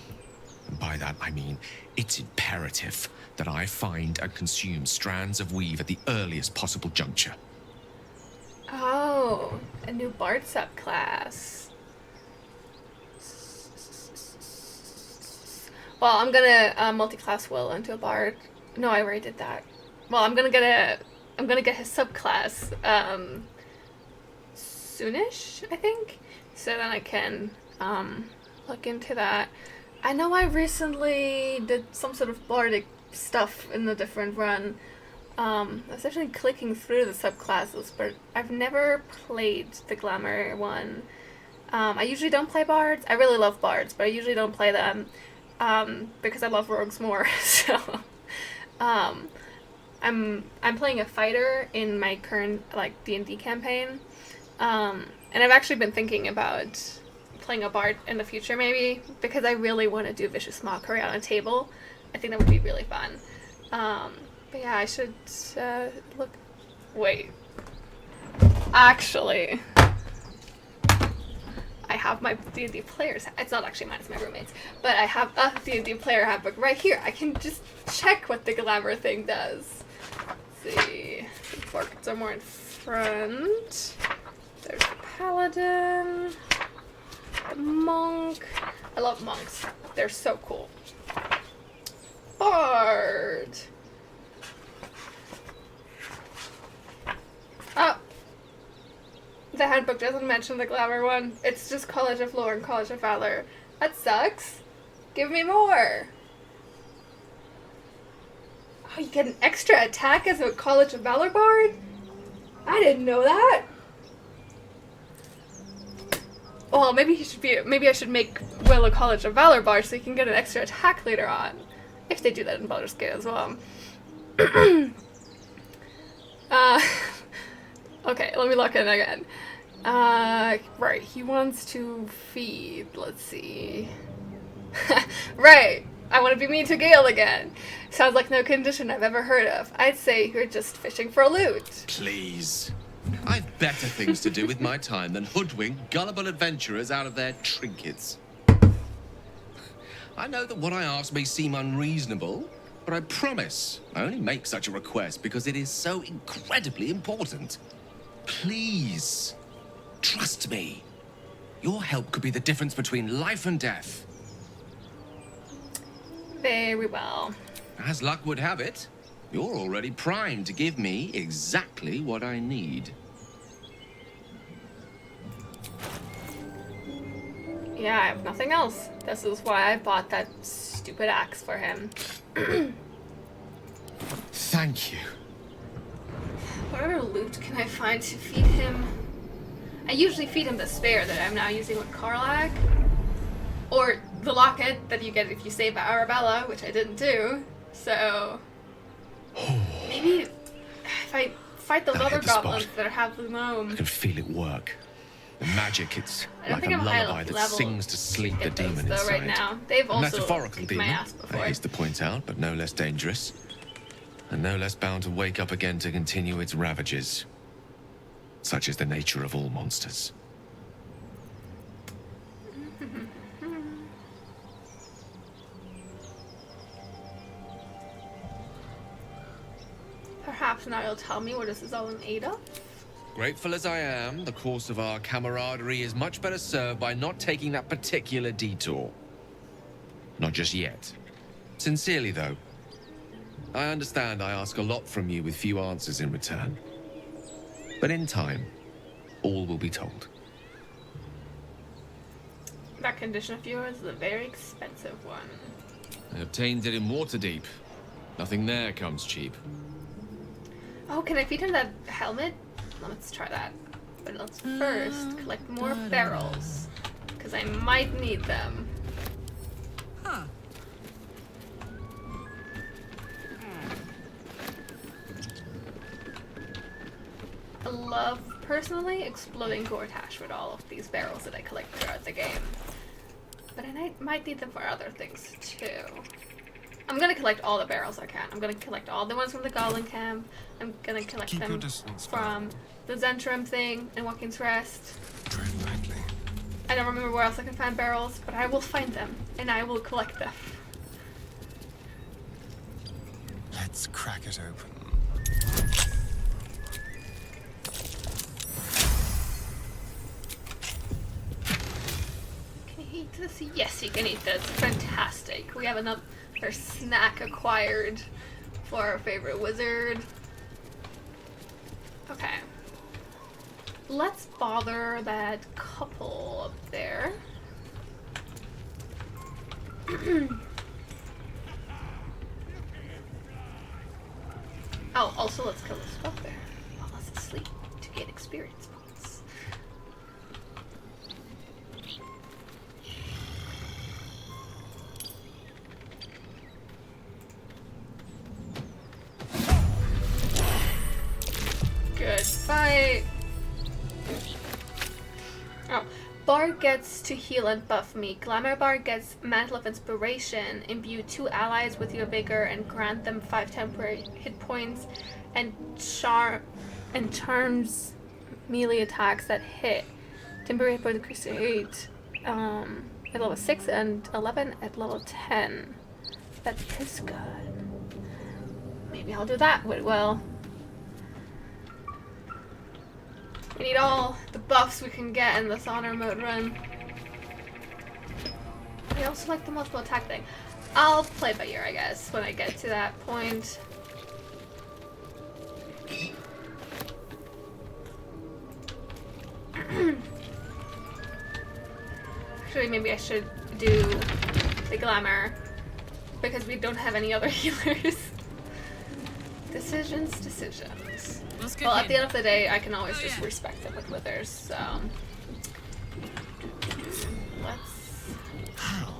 and by that I mean it's imperative that I find and consume strands of weave at the earliest possible juncture. Oh, a new Bard subclass. Well, I'm gonna multi-class Will into a Bard. No, I already did that. Well, I'm gonna I'm gonna get his subclass soonish, I think, so then I can look into that. I know I recently did some sort of bardic stuff in a different run. I was actually clicking through the subclasses, but I've never played the glamour one. I usually don't play bards. I really love bards, but I usually don't play them because I love rogues more. So I'm playing a fighter in my current like D&D campaign, and I've actually been thinking about playing a bard in the future maybe because I really want to do vicious mockery on a table. I think that would be really fun. But yeah, I should look. Wait. Actually, I have my D&D players. It's not actually mine, it's my roommate's. But I have a D&D player handbook right here. I can just check what the glamour thing does. Let's see. The portraits are more in front. There's the paladin. The monk. I love monks. They're so cool. Bard. Oh. The handbook doesn't mention the glamour one. It's just College of Lore and College of Valor. That sucks. Give me more. Oh, you get an extra attack as a College of Valor bard? I didn't know that. Well, maybe he should be. Maybe I should make Will a College of Valor bard so he can get an extra attack later on, if they do that in Baldur's Gate as well. Okay, let me look in again. Right, he wants to feed. Let's see. Right, I want to be mean to Gale again. Sounds like no condition I've ever heard of. I'd say you're just fishing for loot. Please. I've better things to do with my time than hoodwink gullible adventurers out of their trinkets. I know that what I ask may seem unreasonable, but I promise I only make such a request because it is so incredibly important. Please, trust me. Your help could be the difference between life and death. Very well. As luck would have it, you're already primed to give me exactly what I need. Yeah, I have nothing else. This is why I bought that stupid axe for him. Thank you. Whatever loot can I find to feed him? I usually feed him the spear that I'm now using with Karlach. Or the locket that you get if you save Arabella, which I didn't do. So maybe if I fight those other goblins that have the gnome. I can feel it work. The magic, it's I don't like think a I'm lullaby high that level sings to sleep the get those, demon though, inside. right now. They've A also metaphorical kicked demon, my ass before. I haste to point out, but no less dangerous. And no less bound to wake up again to continue its ravages. Such is the nature of all monsters. Perhaps now you'll tell me what this is all in aid of? Grateful as I am, the course of our camaraderie is much better served by not taking that particular detour. Not just yet. Sincerely, though. I understand I ask a lot from you with few answers in return. But in time, all will be told. That condition of yours is a very expensive one. I obtained it in Waterdeep. Nothing there comes cheap. Oh, can I feed him that helmet? Let's try that. But let's first collect more barrels. Because I might need them. Huh. I love, personally, exploding Gortash with all of these barrels that I collect throughout the game. But I might need them for other things, too. I'm gonna collect all the barrels I can. I'm gonna collect all the ones from the Goblin Camp. I'm gonna collect them from the Zentrum thing and Watkins Rest. I don't remember where else I can find barrels, but I will find them, and I will collect them. Let's crack it open. Can he eat this? Yes, he can eat this. Fantastic. We have another snack acquired for our favorite wizard. let's bother that couple up there. Oh, also let's kill this up there while it's asleep to get experience points. Good fight. Oh, Bard gets to heal and buff me. Glamour Bard gets Mantle of Inspiration. Imbue 2 allies with your vigor and grant them 5 temporary hit points. And charms melee attacks that hit. Temporary hit point increase to 8 at level 6 and 11 at level 10. That is good. Maybe I'll do that with well. We need all the buffs we can get in this honor mode run. I also like the multiple attack thing. I'll play by ear, I guess, when I get to that point. Actually, maybe I should do the glamour because we don't have any other healers. Decisions. Well, at the end of the day, I can always just respect it with withers, so... Let's... How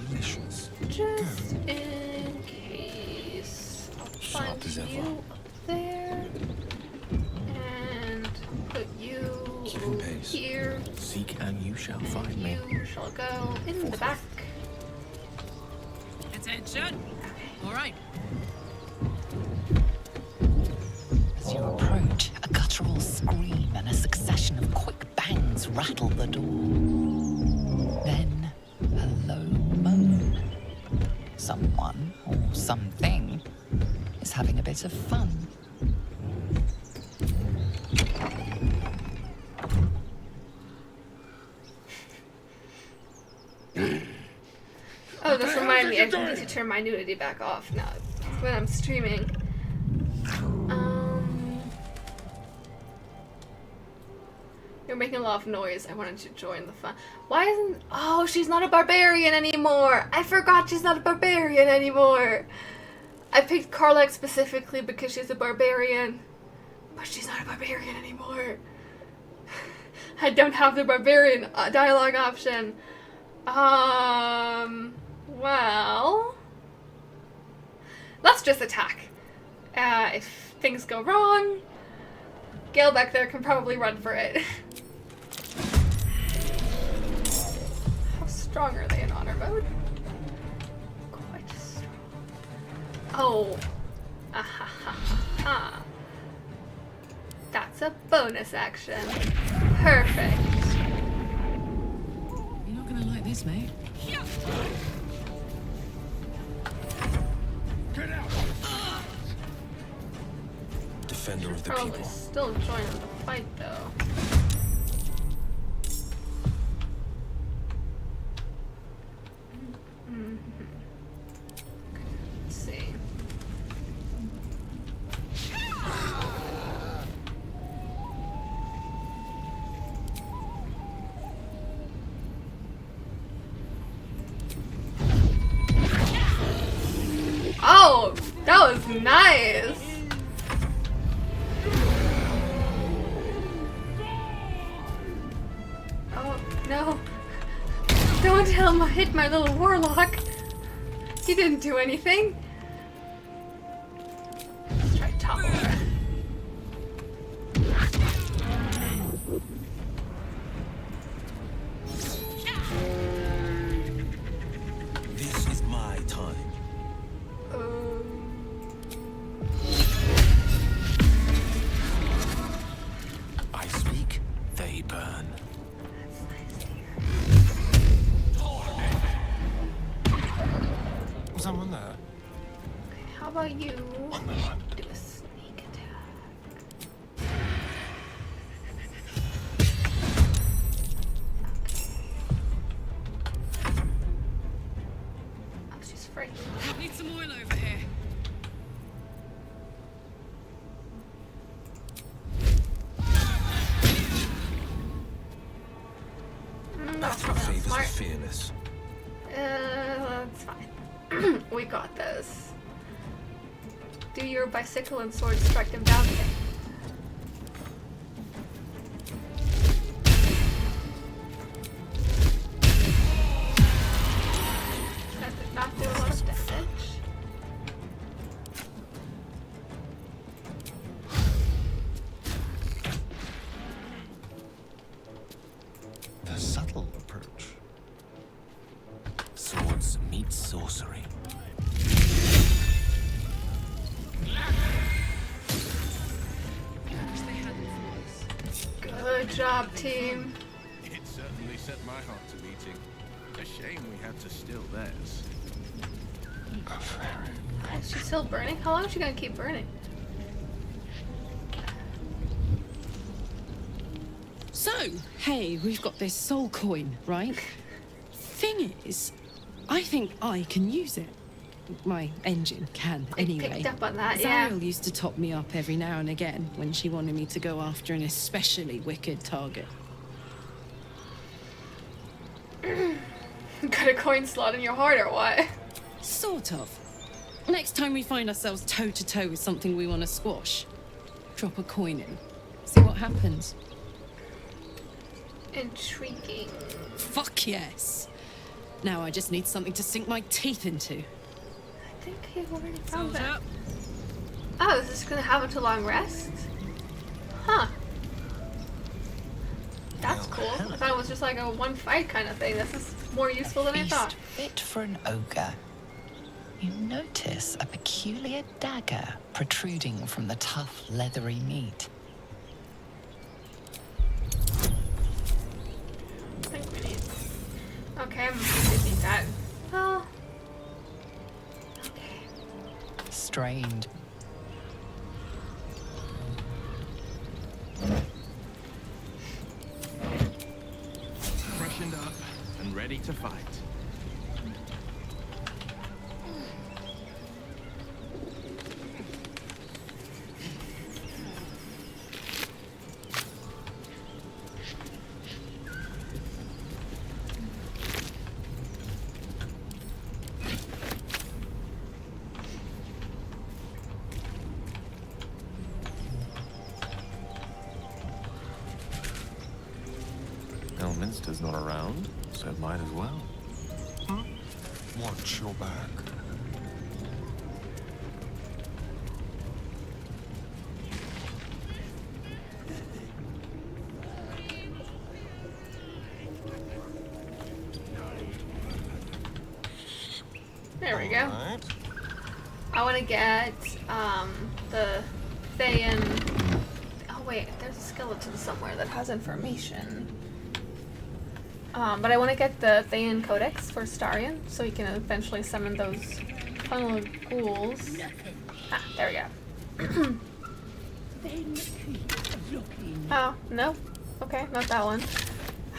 delicious. Just in case... I'll find you up there. And put you here. Seek and you shall find me. You shall go in the back. Attention! Alright. As you approach, a guttural scream and a succession of quick bangs rattle the door. Then, a low moan. Someone, or something, is having a bit of fun. Oh, this reminded me, I need to turn my nudity back off now when I'm streaming. You're making a lot of noise. I wanted to join the fun. Why isn't... Oh, she's not a barbarian anymore! I forgot she's not a barbarian anymore! I picked Karlach specifically because she's a barbarian. But she's not a barbarian anymore. I don't have the barbarian dialogue option. Well... Let's just attack. If things go wrong, Gale back there can probably run for it. How strong are they in honor mode? Quite strong. Oh. Ahahaha. That's a bonus action. Perfect. You're not gonna like this, mate. Get out! Defender of the Probably people. still joining the fight though. Let's see. Oh, that was nice. Oh, no. Don't tell him I hit my little warlock. He didn't do anything. Let's try top over. This is my time. I speak, they burn. Was someone there? Okay, how about you do a sneak attack? Oh, she's frightened. Need some oil over here. That's Battle probably not favors the smart. fearless. That's fine. We got this. Do your bicycle and sword strike them down again. That did not do a lot of damage. The subtle approach. Swords meet sorcery. Good job, team. It certainly set my heart to beating. A shame we had to still theirs. Is she still burning? How long is she gonna keep burning? So, hey, we've got this soul coin, right? Thing is, I think I can use it. My engine can, anyway. Picked up on that, yeah. Zariel used to top me up every now and again when she wanted me to go after an especially wicked target. Got a coin slot in your heart or what? Sort of. Next time we find ourselves toe-to-toe with something we want to squash, drop a coin in. See what happens. Intriguing. Fuck yes. Now I just need something to sink my teeth into. I think he already found that. Oh, is this gonna have a long rest? Huh. That's cool. I thought it was just like a one fight kind of thing. This is more useful than I Feast thought. fit for an ogre. You notice a peculiar dagger protruding from the tough, leathery meat. I think we need. Okay, I'm gonna need that. Oh. Okay. Strained. Freshened up and ready to fight. Elminster's not around, so might as well. Watch your back. There we go. I want to get the Thayan. Oh wait, there's a skeleton somewhere that has information. But I want to get the Thayan Codex for Starion, so he can eventually summon those funnel of ghouls. Ah, there we go. Oh, no. Okay, not that one.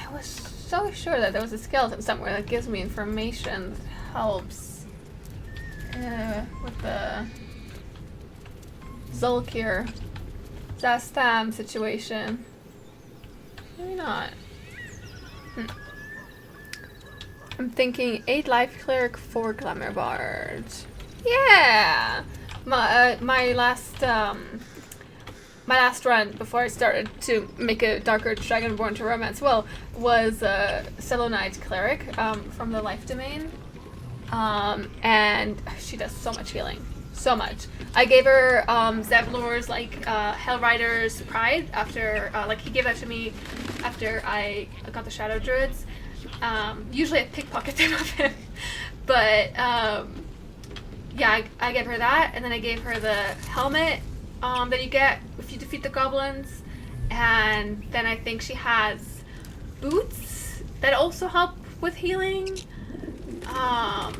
I was so sure that there was a skeleton somewhere that gives me information that helps with the Zulkir Zastam situation. Maybe not. I'm thinking 8 life cleric, 4 glamour bard. Yeah! My last run before I started to make a Darker Dragonborn to Romance Will was a Selonite cleric from the Life Domain. And she does so much healing. So much. I gave her Zevlor's Hellrider's Pride after he gave that to me after I got the Shadow Druids. Usually I pickpocket them of him, but yeah, I gave her that, and then I gave her the helmet that you get if you defeat the goblins, and then I think she has boots that also help with healing. I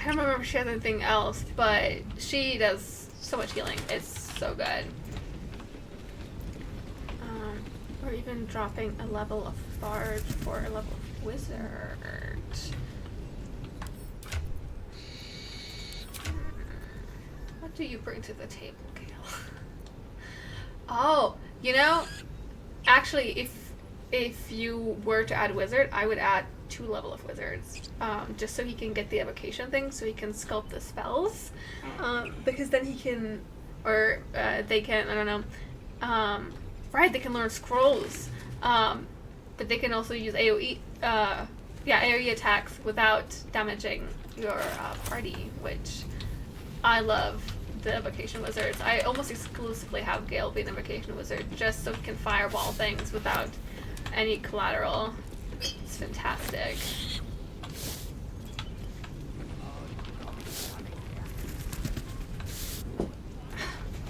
don't remember if she has anything else, but she does so much healing. It's so good. Or even dropping a level of bard for a level of wizard. What do you bring to the table, Gale? Oh, you know, Actually, if you were to add wizard, I would add 2 level of wizards, just so he can get the evocation thing, so he can sculpt the spells, because then he can, or they can, I don't know, right, they can learn scrolls, but they can also use AoE, AoE attacks without damaging your party, which I love. The evocation wizards. I almost exclusively have Gale be an evocation wizard just so he can fireball things without any collateral. It's fantastic.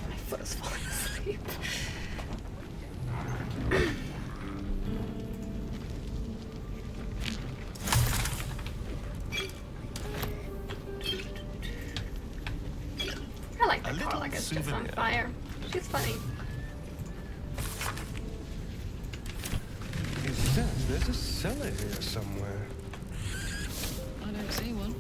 My foot is falling asleep. I like the car like it's just on fire. She's funny. He says there's a cellar here somewhere. I don't see one.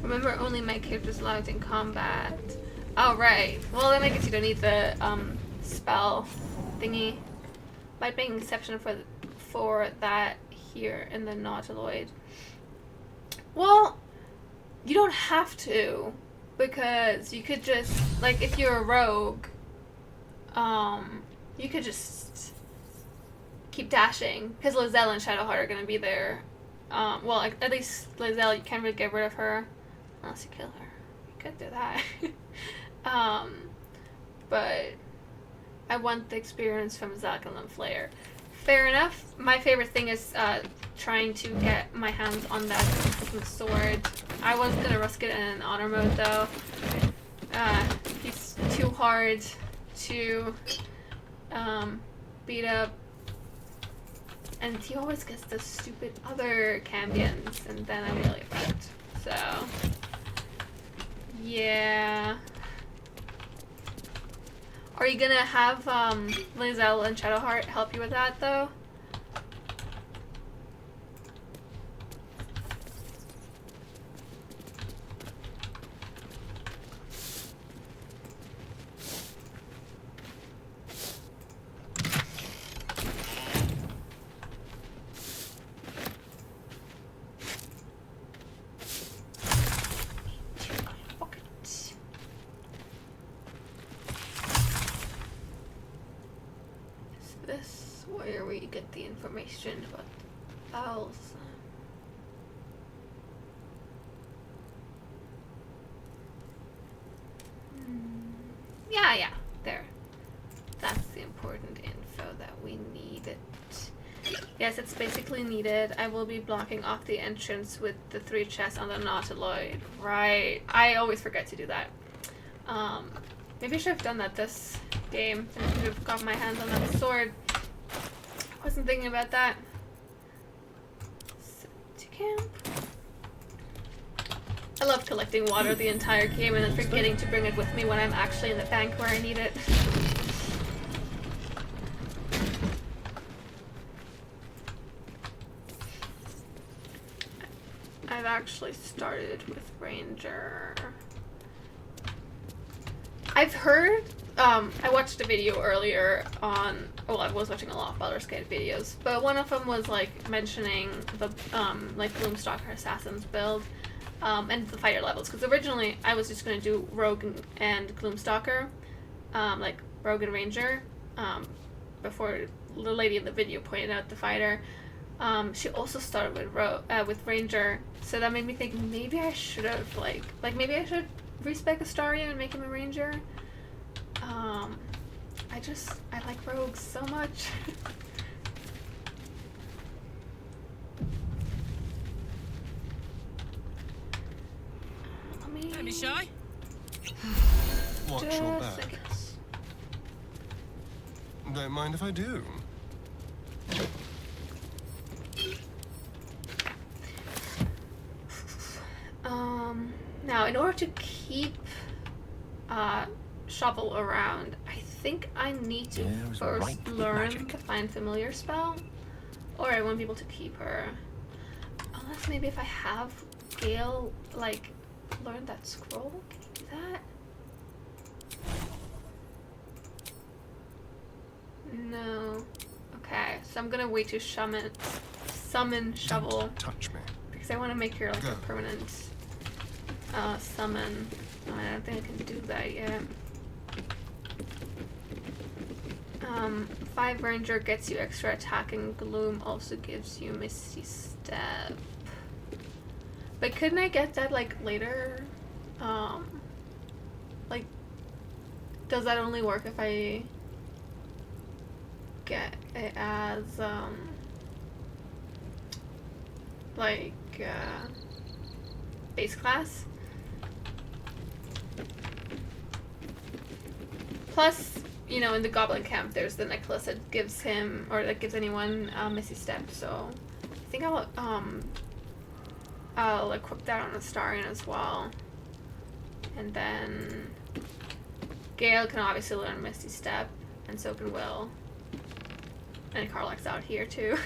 Remember, only my character's allowed in combat. Oh, right. Well, then I guess you don't need the spell thingy. Might make an exception for that here in the Nautiloid. Well, you don't have to, because you could just, like, if you're a rogue, you could just keep dashing, because Lizelle and Shadowheart are going to be there. Well, at least Lizelle, you can't really get rid of her unless you kill her. You could do that. But I want the experience from Zakalon Flayer. Fair enough. My favorite thing is trying to get my hands on that sword. I was gonna risk it in honor mode though. He's too hard to beat up. And he always gets the stupid other cambions, and then I'm really fucked. So, yeah. Are you gonna have Lizelle and Shadowheart help you with that though? This where we get the information about the owls. Yeah, there. That's the important info that we needed. Yes, it's basically needed. I will be blocking off the entrance with the 3 chests on the Nautiloid. Right. I always forget to do that. Maybe I should have done that this game. I should have got my hands on that sword. I wasn't thinking about that. To camp. I love collecting water the entire game and then forgetting to bring it with me when I'm actually in the bank where I need it. I've actually started with Ranger. I've heard, I watched a video earlier on, well, I was watching a lot of Baldur's Gate videos, but one of them was, like, mentioning the, like, Gloomstalker Assassin's build, and the fighter levels, because originally I was just going to do Rogue and Gloomstalker, like, Rogue and Ranger, before the lady in the video pointed out the fighter. She also started with Ranger, so that made me think maybe I should have, like maybe I should respec Astaria and make him a Ranger. I like rogues so much. Don't be shy. Watch your back. Don't mind if I do. Now, in order to keep Shovel around, I think I need to first learn the Find Familiar spell, or I won't be able to keep her. Unless maybe if I have Gale, like, learn that scroll? Can you do that? No. Okay, so I'm gonna wait to summon Shovel. Don't touch me. Because I want to make her like Go. a permanent summon. I don't think I can do that yet. 5 Ranger gets you extra attack, and Gloom also gives you Misty Step. But couldn't I get that like later? Like, does that only work if I get it as like base class? Plus, you know, in the Goblin Camp, there's the necklace that gives him, or that gives anyone, Misty Step. So I think I'll equip that on Astarion as well. And then Gale can obviously learn Misty Step, and so can Will. And Karlach's out here too.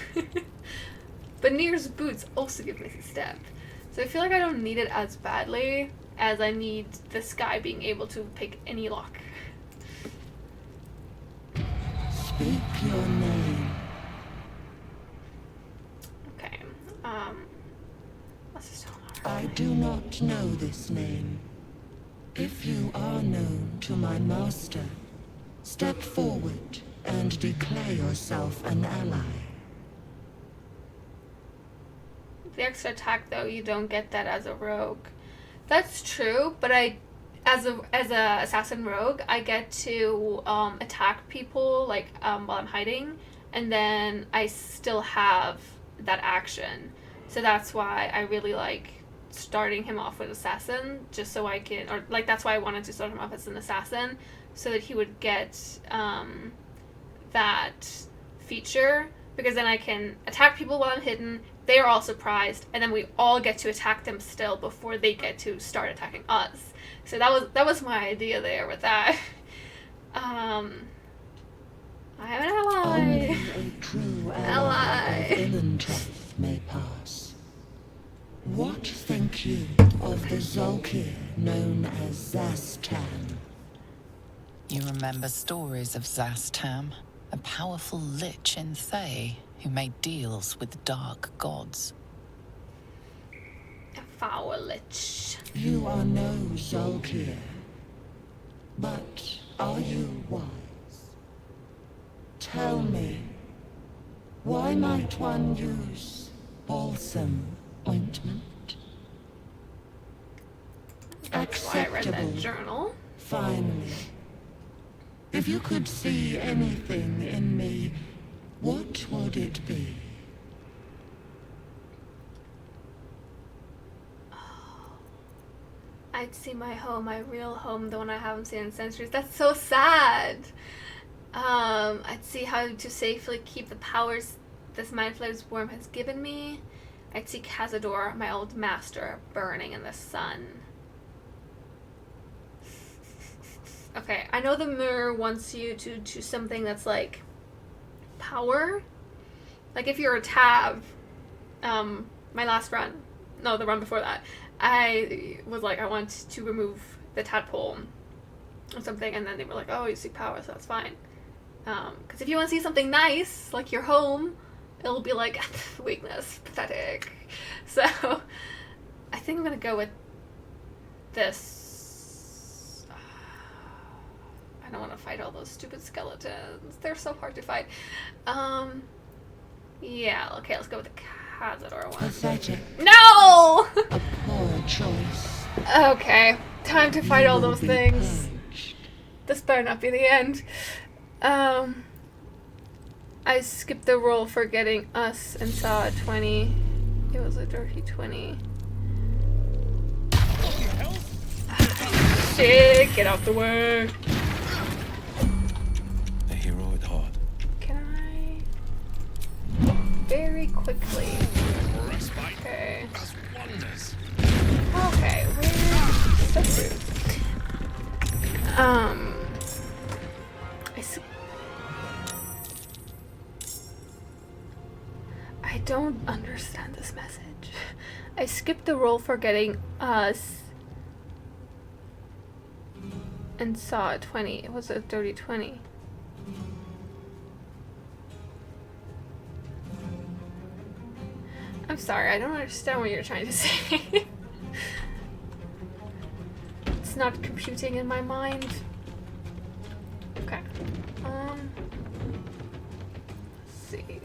But Nir's boots also give Misty Step. So I feel like I don't need it as badly as I need this guy being able to pick any lock. Speak your name. Okay. Let's just I do not know this name. If you are known to my master, step forward and declare yourself an ally. The extra attack, though, you don't get that as a rogue. That's true, but as a assassin rogue, I get to attack people like while I'm hiding, and then I still have that action. So that's why I really like starting him off with assassin, just so I can, or like that's why I wanted to start him off as an assassin, so that he would get that feature, because then I can attack people while I'm hidden. They are all surprised, and then we all get to attack them still before they get to start attacking us. So that was my idea there with that. I have an ally. Only a true ally of Illentreth may pass. What think you of the Zolkir known as Zastam? You remember stories of Zastam, a powerful lich in Thay who made deals with the dark gods. A foul lich. You are no Zolkir, but are you wise? Tell me, why might one use balsam ointment? That's why I read that journal. Finally, if you could see anything in me, what would it be? I'd see my home, my real home, the one I haven't seen in centuries. That's so sad. I'd see how to safely keep the powers this Mindflaye's worm has given me. I'd see Cazador, my old master, burning in the sun. Okay, I know the mirror wants you to choose something that's like power. Like if you're a Tav, my last run, no, the run before that, I was like, I want to remove the tadpole or something, and then they were like, oh, you seek power, so that's fine. Because if you want to see something nice, like your home, it'll be like, weakness, pathetic. So, I think I'm going to go with this. I don't want to fight all those stupid skeletons. They're so hard to fight. Yeah, okay, let's go with the Cazador one. Pathetic. No! A poor choice. Okay, time to fight all those things. This better not be the end. I skipped the roll for getting us and saw a 20. It was a dirty 20. Shit, get out the way. A hero at heart. Can I? Very quickly. Okay. Okay, where's the fruit? I don't understand this message. take the roll for getting us and saw a 20. It was a dirty 20. I'm sorry, I don't understand what you're trying to say. It's not computing in my mind. Okay. Let's see.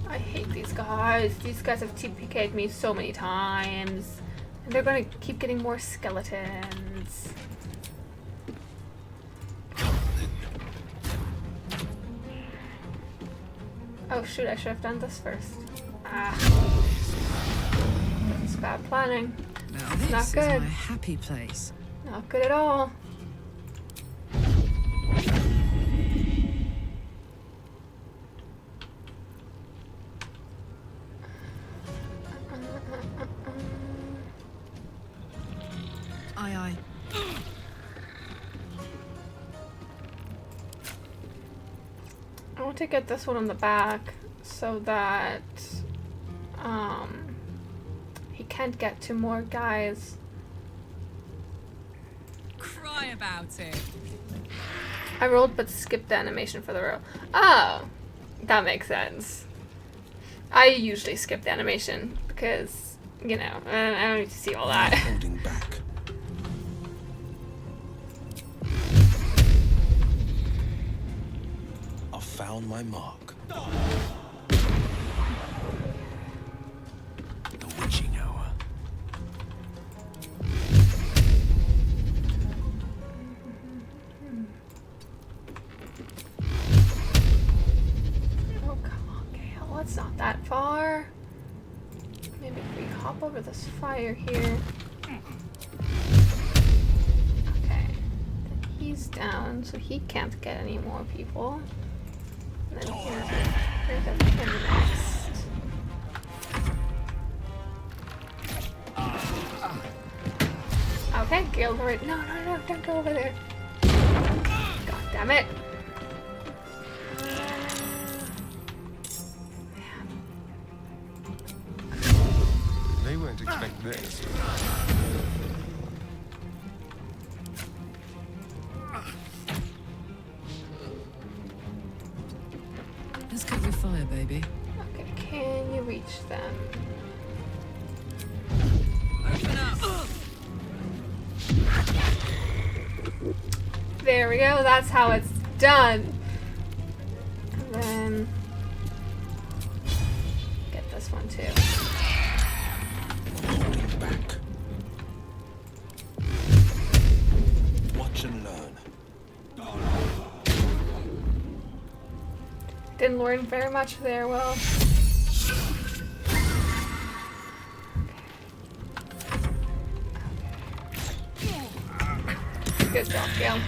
I hate these guys. These guys have TPK'd me so many times. And they're gonna keep getting more skeletons. Oh shoot, I should have done this first. Ah. That's bad planning. Now It's this not is good. my happy place. Not good at all. Aye, aye. I want to get this one on the back so that he can't get to more guys. Cry about it. I rolled but skipped the animation for the roll. Oh, that makes sense. I usually skip the animation because, you know, I don't need to see all that. Holding back. I found my mark. The witching hour. Oh, come on, Gale. It's not that far. Maybe if we hop over this fire here. Okay. Then he's down, so he can't get any more people. And then here's him next. Okay, Gale's already. No, don't go over there. God damn it. They won't expect this. Let's cut your fire, baby. Okay, can you reach them? Open up. There we go, that's how it's done. And then get this one too. Holding back. Watch and learn. Didn't learn very much there, well. Good job, Gale.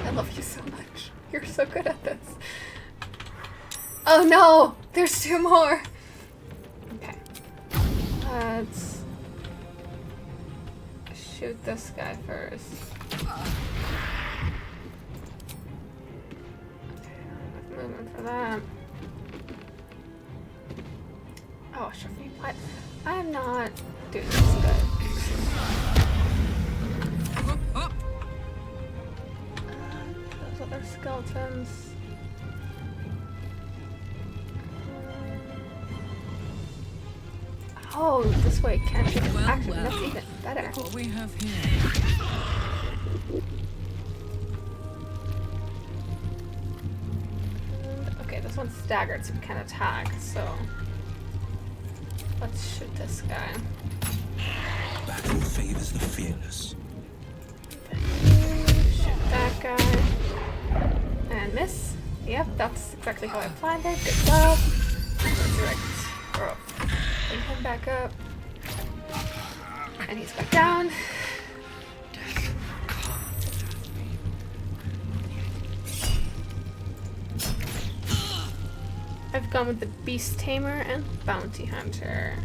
I love you so much. You're so good at this. Oh no! There's two more! Okay. Let's shoot this guy first. Okay, enough movement for that. Oh, Shafi, what? I'm not doing this good. Those other skeletons. Oh, this way can't be. Actually, that's even better. Look what we have here. And, okay, this one's staggered, so we can't attack. So let's shoot this guy. Battle favors the fearless. Shoot that guy. And miss. Yep, that's exactly how I planned it. Good job. Resurrect. Oh. Bring him back up. And he's back down. I've gone with the Beast Tamer and Bounty Hunter.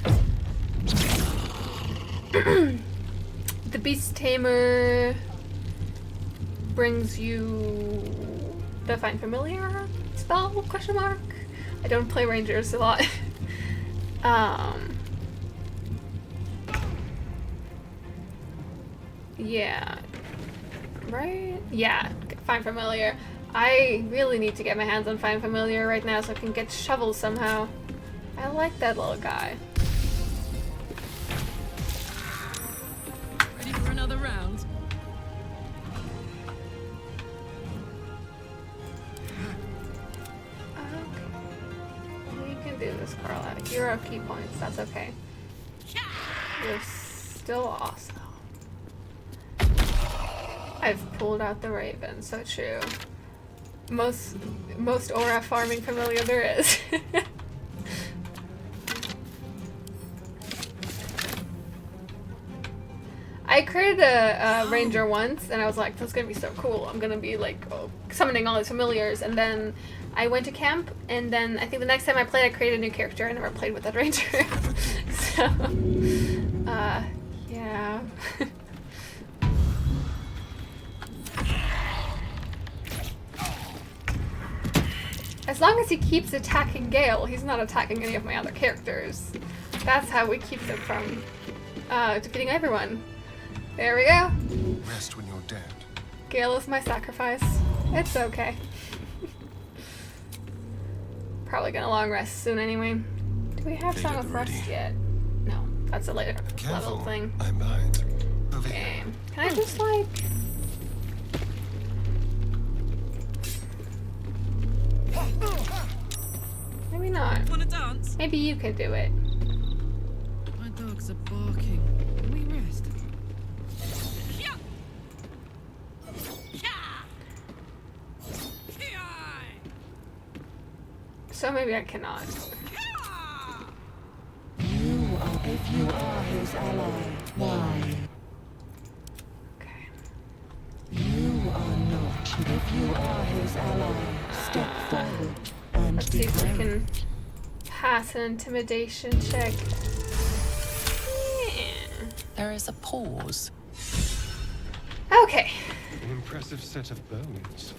The Beast Tamer brings you the Find Familiar spell, question mark? I don't play Rangers a lot. Yeah. Right? Yeah, Find Familiar. I really need to get my hands on Find Familiar right now so I can get Shovel somehow. I like that little guy. Ready for another round? Okay. You can do this, Carla. You're up key points. That's okay. You're still awesome. I've pulled out the Raven, so true. Most aura farming familiar there is. I created a ranger once, and I was like, that's gonna be so cool. I'm gonna be like summoning all these familiars, and then I went to camp, and then I think the next time I played, I created a new character. I never played with that ranger. So, yeah. As long as he keeps attacking Gale, he's not attacking any of my other characters. That's how we keep them from defeating everyone. There we go. Rest when you're dead. Gale is my sacrifice. It's okay. Probably gonna long rest soon anyway. Do we have Song of Rest yet? No, that's a later level thing. I'm behind. Okay. Can I just like... Maybe not. Wanna dance? Maybe you can do it. My dogs are barking. Can we rest? So maybe I cannot. If you are his ally, why? Okay. You are not. If you are his ally, step forward and Let's see if we can pass an intimidation check. Yeah. There is a pause. Okay. An impressive set of bones.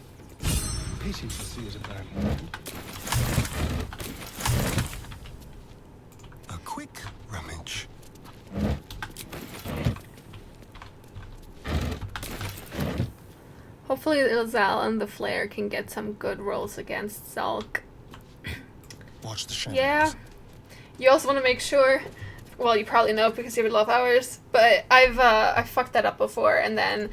Pity to see it abandoned. A quick rummage. Hopefully Ilzal and the Flare can get some good rolls against Zulk. Watch the shadows. Yeah. You also want to make sure, well, you probably know because you have a lot of hours, but I fucked that up before, and then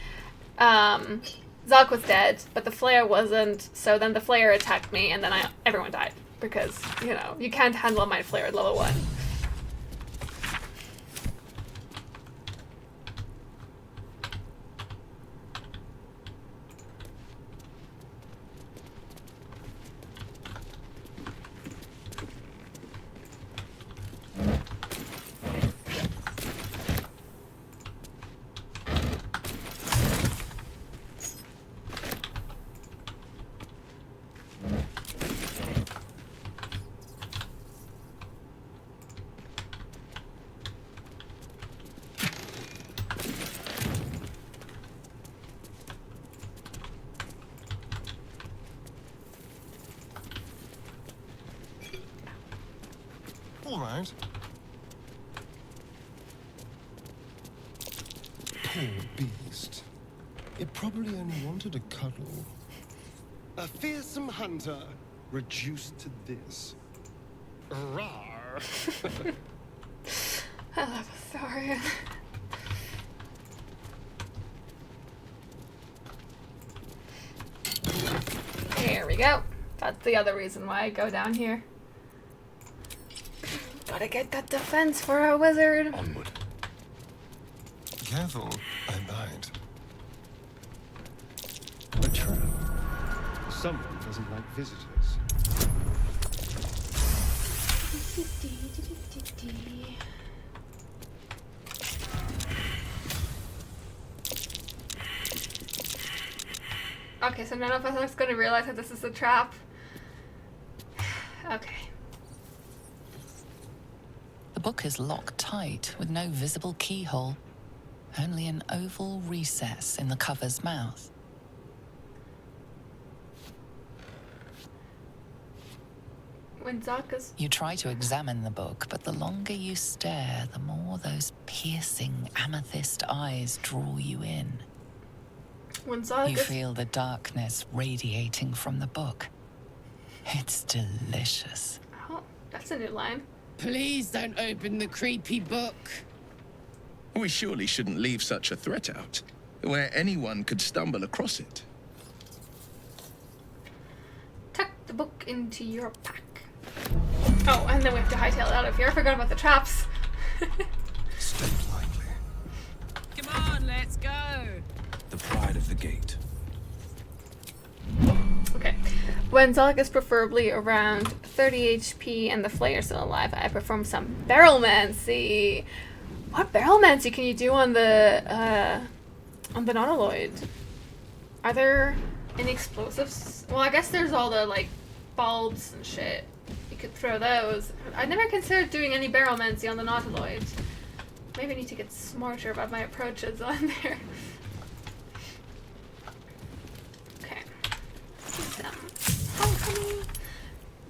Zulk was dead, but the Flare wasn't, so then the Flare attacked me, and then everyone died, because, you know, you can't handle a Mind Flare at level 1. All right. Poor beast. It probably only wanted a cuddle. A fearsome hunter reduced to this. Rawr. I love Athorian. There we go. That's the other reason why I go down here. Gotta get that defense for our wizard. Onward. Careful, I'm behind. A trap. Someone doesn't like visitors. Okay, so none of us are gonna realize that this is a trap. Okay. The book is locked tight with no visible keyhole, only an oval recess in the cover's mouth. When Zaka's... You try to examine the book, but the longer you stare, the more those piercing amethyst eyes draw you in. When You Zaka's... feel the darkness radiating from the book. It's delicious. Oh, that's a new line. Please don't open the creepy book. We surely shouldn't leave such a threat out, where anyone could stumble across it. Tuck the book into your pack. Oh, and then we have to hightail it out of here. I forgot about the traps. Step lightly. Come on, let's go. The pride of the gate. Okay. When Zalak is preferably around 30 HP and the Flayer still alive, I perform some Barrelmancy. What Barrelmancy can you do on the Nautiloid? Are there any explosives? Well, I guess there's all the, like, bulbs and shit. You could throw those. I never considered doing any Barrelmancy on the Nautiloid. Maybe I need to get smarter about my approaches on there. Okay. Alchemy.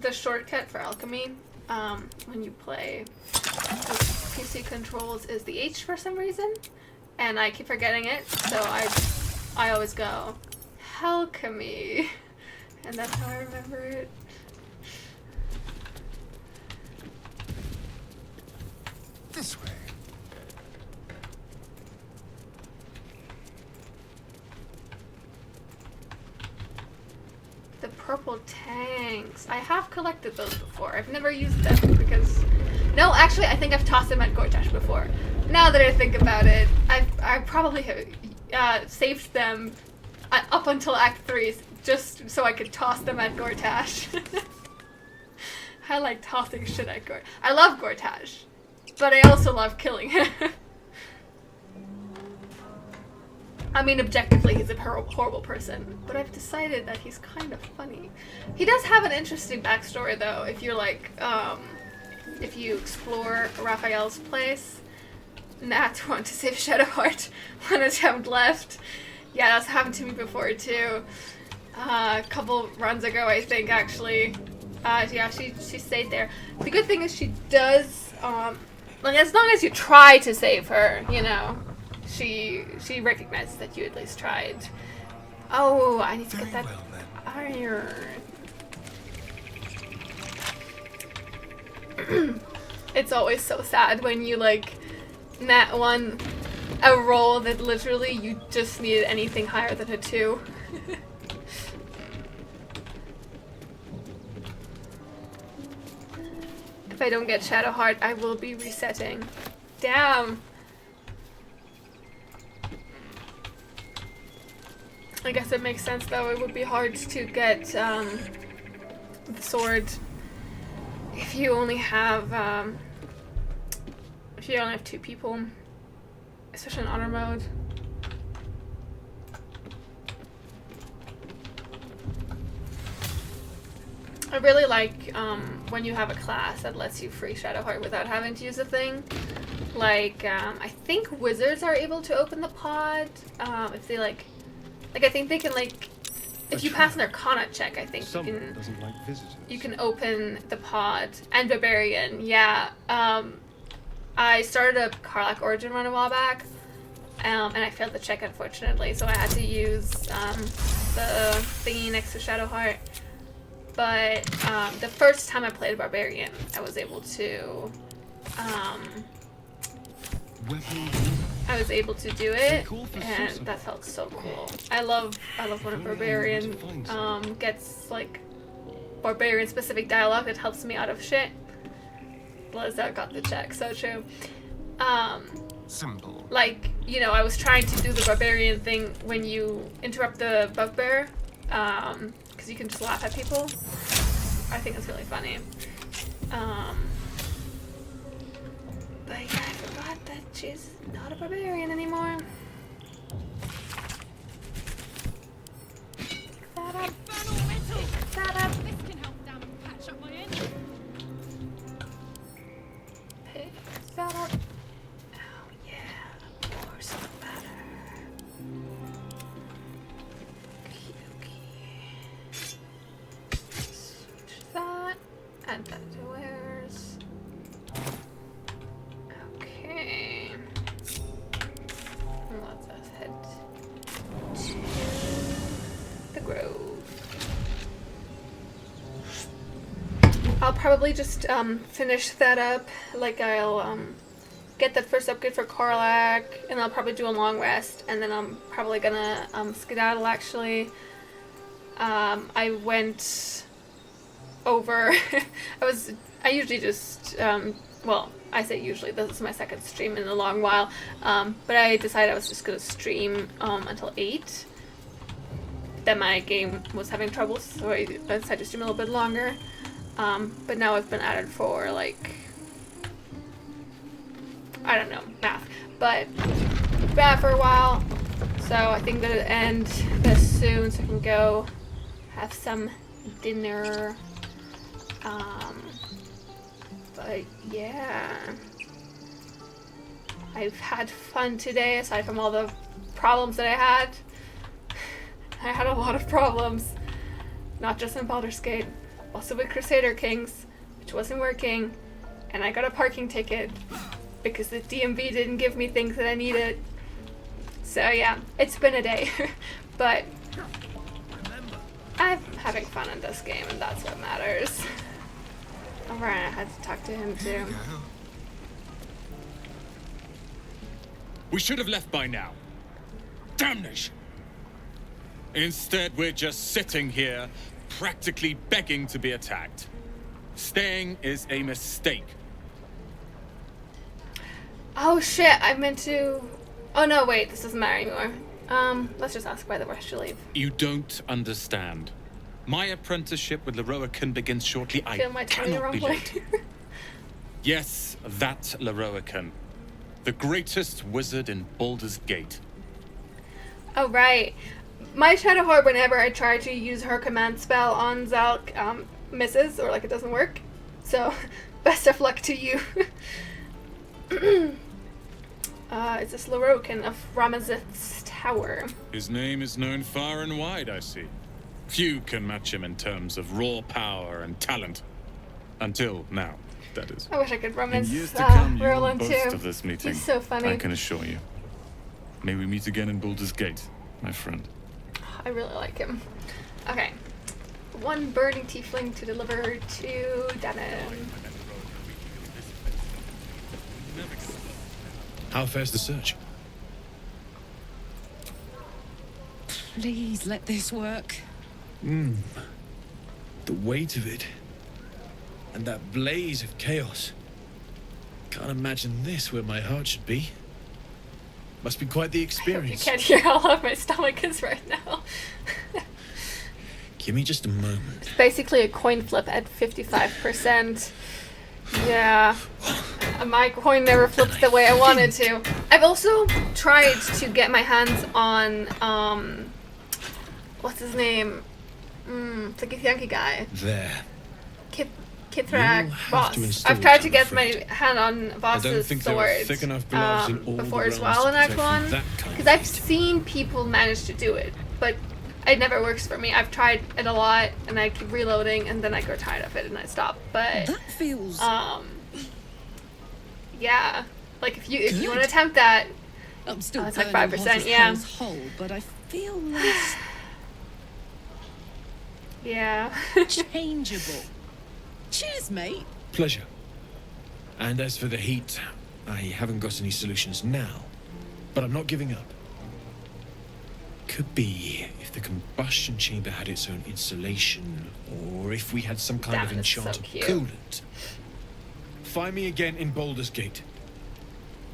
The shortcut for alchemy, when you play with PC controls, is the H for some reason, and I keep forgetting it. So I always go alchemy, and that's how I remember it. This way. The purple tanks. I have collected those before. I've never used them because... No, actually, I think I've tossed them at Gortash before. Now that I think about it, I probably have saved them up until Act 3 just so I could toss them at Gortash. I like tossing shit at Gortash. I love Gortash, but I also love killing him. I mean, objectively, he's a horrible person, but I've decided that he's kind of funny. He does have an interesting backstory, though, if you're like, if you explore Raphael's place. Nat want to save Shadowheart. One attempt left. Yeah, that's happened to me before, too. A couple runs ago, I think, actually. Yeah, she stayed there. The good thing is she does, like, as long as you try to save her, you know, she recognizes that you at least tried. Oh, I need to get that iron. It's always so sad when you, like, nat one a roll that literally you just needed anything higher than a 2. If I don't get Shadowheart, I will be resetting. Damn! I guess it makes sense, though. It would be hard to get the sword if you only have 2 people, especially in honor mode. I really like when you have a class that lets you free Shadowheart without having to use a thing. Like, I think wizards are able to open the pod if they like I think they can, like, if you pass an Arcana check, I think you can open the pod. And Barbarian, yeah. I started a Karlach Origin run a while back, and I failed the check, unfortunately, so I had to use the thingy next to Shadowheart. But the first time I played a Barbarian, I was able to do it, and that felt so cool. I love when a Barbarian gets, like, Barbarian specific dialogue that helps me out of shit. Blizzard got the check, so true. Simple. Like, you know, I was trying to do the Barbarian thing when you interrupt the bugbear, because you can just laugh at people. I think it's really funny. But yeah, I forgot that she's not a barbarian anymore. Pick that up. Pick that up. This can help down and patch up my engine. Pick that up. Oh yeah, pour some butter. Okay. Switch that. add that to where's... Okay. Let's just head to the grove. I'll probably just finish that up. Like I'll get that first upgrade for Korlak, and I'll probably do a long rest, and then I'm probably gonna skedaddle actually. I went over. I usually just well, I say usually, this is my second stream in a long while, but I decided I was just gonna stream until 8. Then my game was having trouble, so I decided to stream a little bit longer. But now I've been at it for like, I don't know, math, but been at it for a while, so I think that it'll end this soon so I can go have some dinner. But yeah, I've had fun today aside from all the problems that I had. I had a lot of problems, not just in Baldur's Gate, also with Crusader Kings, which wasn't working, and I got a parking ticket because the DMV didn't give me things that I needed. So yeah, it's been a day, but I'm having fun in this game, and that's what matters. Alright, I had to talk to him too. We should have left by now. Damnation! Instead, we're just sitting here, practically begging to be attacked. Staying is a mistake. Oh shit, I meant to... Oh no, wait, this doesn't matter anymore. Let's just ask why the rest should leave. You don't understand. My apprenticeship with Leroican begins shortly. I Feel my tummy cannot be rumbling. late. Yes, that Leroican. The greatest wizard in Baldur's Gate. Oh right. My Shadowheart, whenever I try to use her command spell on Zalk, misses, or like it doesn't work. So, best of luck to you. It's this Leroican of Ramazith's Tower. His name is known far and wide, I see. Few can match him in terms of raw power and talent. Until now, that is. I wish I could Ramaz In years to come, you will Roland boast too. of this meeting. He's so funny. I can assure you. May we meet again in Baldur's Gate, my friend. I really like him. Okay. One burning tiefling to deliver to Danon. How fares the search? Please let this work. The weight of it. And that blaze of chaos. Can't imagine this where my heart should be. Must be quite the You experience. can't hear how loud my stomach is right now. Give me just a moment. It's basically a coin flip at 55%. Yeah. My coin never flips the way I wanted to. I've also tried to get my hands on, what's his name? It's like a Yankee guy. There. Kithrak You'll have Voss. to install I've tried it, to I'm get afraid. my hand on I don't Voss's think there are sword thick enough gloves in all before the as well in realms Act to protect 1. from that kind Because of I've beast. seen people manage to do it, but it never works for me. I've tried it a lot, and I keep reloading, and then I grow tired of it, and I stop. But That feels... yeah. Like, if you want to attempt that, I'm still it's like burning 5%, hot as yeah. hell's whole, but I feel less yeah. changeable. Cheers, mate. Pleasure. And as for the heat, I haven't got any solutions now. But I'm not giving up. Could be if the combustion chamber had its own insulation, or if we had some kind of That is so enchanted cute. coolant. Find me again in Baldur's Gate.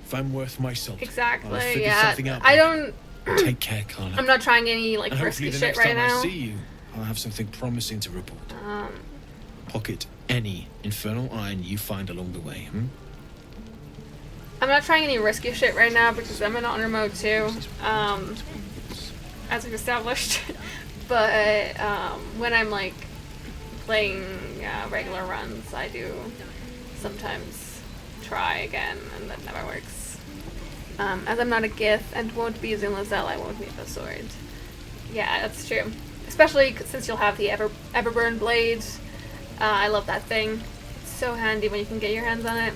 If I'm worth my salt, I'll Exactly, figure yeah. something out. I don't... Take care, Carla. I'm not trying any, like, And risky hopefully the shit next right time now. I see you, I'll have something promising to report. Pocket any infernal iron you find along the way, I'm not trying any risky shit right now because I'm in honor mode too, as we've established. But when I'm like playing regular runs, I do sometimes try again, and that never works. As I'm not a Gith and won't be using Lozelle, I won't need the sword. Yeah, that's true. Especially since you'll have the Everburn blade. I love that thing. It's so handy when you can get your hands on it.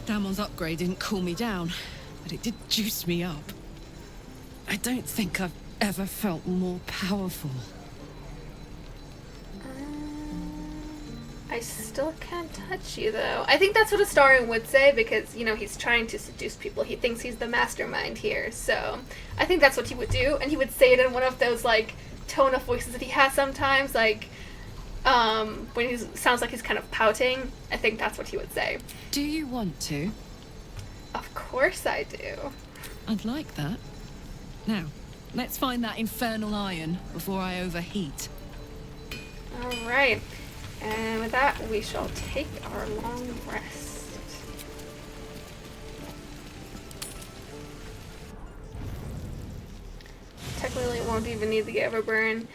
Damon's upgrade didn't cool me down, but it did juice me up. I don't think I've ever felt more powerful. I still can't touch you, though. I think that's what Astarion would say, because, you know, he's trying to seduce people. He thinks he's the mastermind here, so I think that's what he would do, and he would say it in one of those, like, tone of voices that he has sometimes, like, when he sounds like he's kind of pouting. I think that's what he would say. Do you want to? Of course I do. I'd like that. Now, let's find that infernal iron before I overheat. Alright. And with that, we shall take our long rest. Technically, it won't even need the Everburn.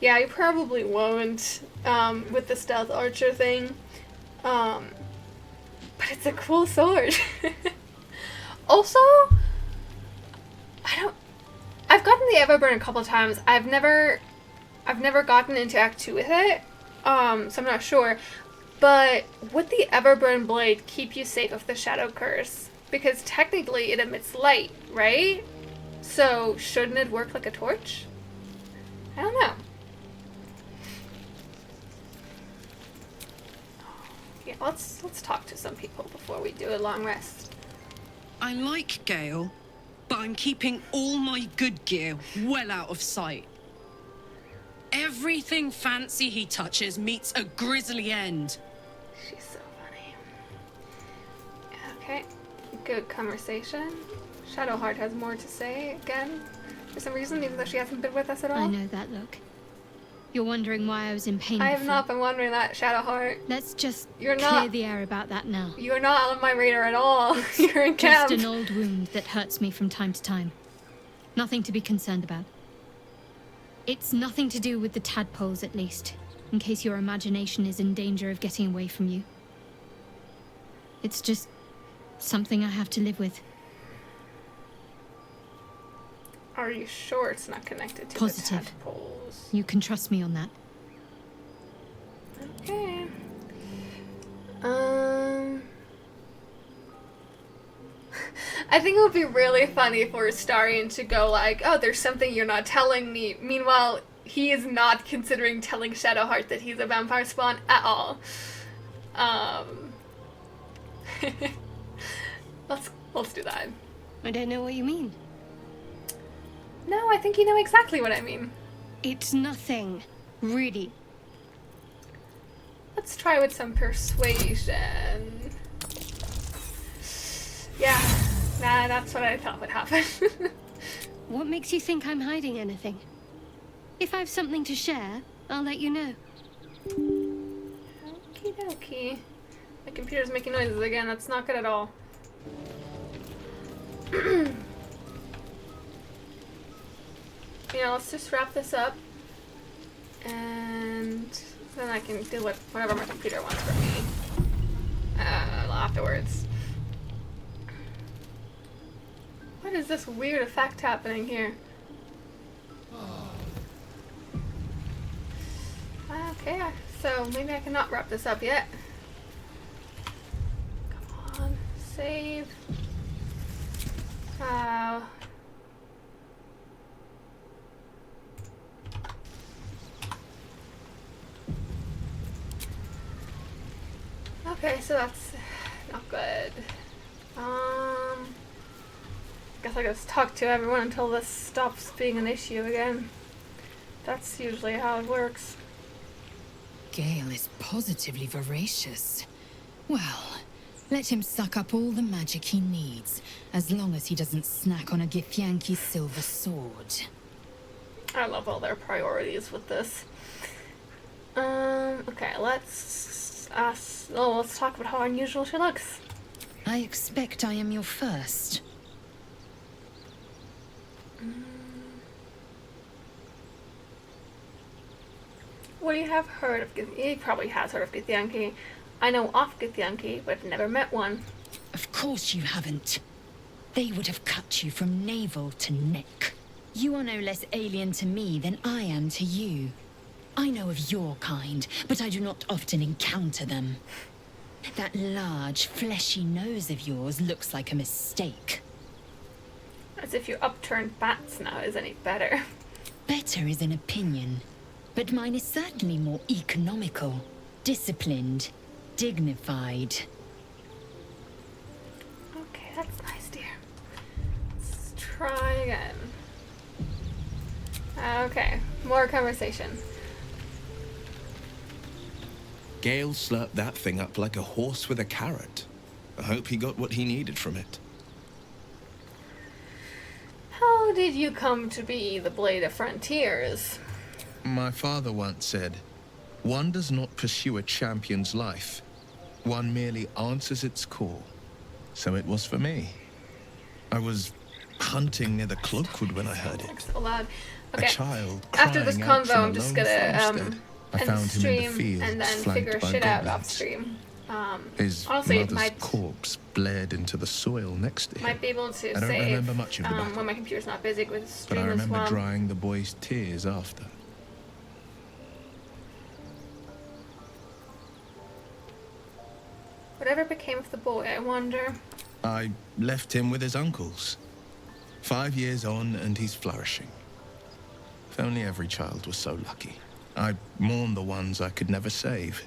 Yeah, you probably won't with the stealth archer thing. But it's a cool sword. Also, I've gotten the Everburn a couple times. I've never gotten into Act 2 with it. So I'm not sure. But would the Everburn blade keep you safe of the Shadow Curse? Because technically it emits light, right? So shouldn't it work like a torch? I don't know. Yeah, let's talk to some people before we do a long rest. I like Gale, but I'm keeping all my good gear well out of sight. Everything fancy he touches meets a grisly end. She's so funny. Okay, good conversation. Shadowheart has more to say again, for some reason, even though she hasn't been with us at all. I know that look. You're wondering why I was in pain I have before. not been wondering that, Shadowheart. Let's just You're clear not- the air about that now. You're not on my radar at all. You're in camp. Just an old wound that hurts me from time to time. Nothing to be concerned about. It's nothing to do with the tadpoles, at least, in case your imagination is in danger of getting away from you. It's just something I have to live with. Are you sure it's not connected to Positive. the tadpoles? You can trust me on that. Okay. I think it would be really funny for Astarion to go like, oh, there's something you're not telling me. Meanwhile, he is not considering telling Shadowheart that he's a vampire spawn at all. Let's do that. I don't know what you mean. No, I think you know exactly what I mean. It's nothing, really. Let's try with some persuasion. Yeah, nah, that's what I thought would happen. What makes you think I'm hiding anything? If I have something to share, I'll let you know. Okie dokie. My computer's making noises again. That's not good at all. Yeah, let's just wrap this up. And then I can deal with whatever my computer wants from me. Afterwards. What is this weird effect happening here? Okay, so maybe I cannot wrap this up yet. Come on, save. Okay, so that's not good. Guess I just talk to everyone until this stops being an issue again. That's usually how it works. Gale is positively voracious. Well, let him suck up all the magic he needs, as long as he doesn't snack on a Githyanki's silver sword. I love all their priorities with this. Okay, let's talk about how unusual she looks. I expect I am your first. What do you have heard of Githyanki? He probably has heard of Githyanki. I know of Githyanki, but I've never met one. Of course you haven't. They would have cut you from navel to neck. You are no less alien to me than I am to you. I know of your kind, but I do not often encounter them. That large, fleshy nose of yours looks like a mistake. As if your upturned bat's now is any better. Better is an opinion, but mine is certainly more economical, disciplined, dignified. Okay, that's nice, dear. Let's try again. Okay, more conversation. Gale slurped that thing up like a horse with a carrot. I hope he got what he needed from it. How did you come to be the Blade of Frontiers? My father once said, one does not pursue a champion's life. One merely answers its call. So it was for me. I was hunting near the Cloakwood when I heard it. So loud. Okay. A child After this crying out convo, from I'm a just lone gonna farmstead. I end found him in the stream fields, and then flanked figure by shit out goblins. off stream. His Honestly, it mother's might corpse bled into the soil next to him. be able to I don't save remember much of the battle, when my computer's not busy with but stream I as remember well. drying the boy's tears after. Whatever became of the boy, I wonder. I left him with his uncles. 5 years on, and he's flourishing. If only every child was so lucky. I mourn the ones I could never save,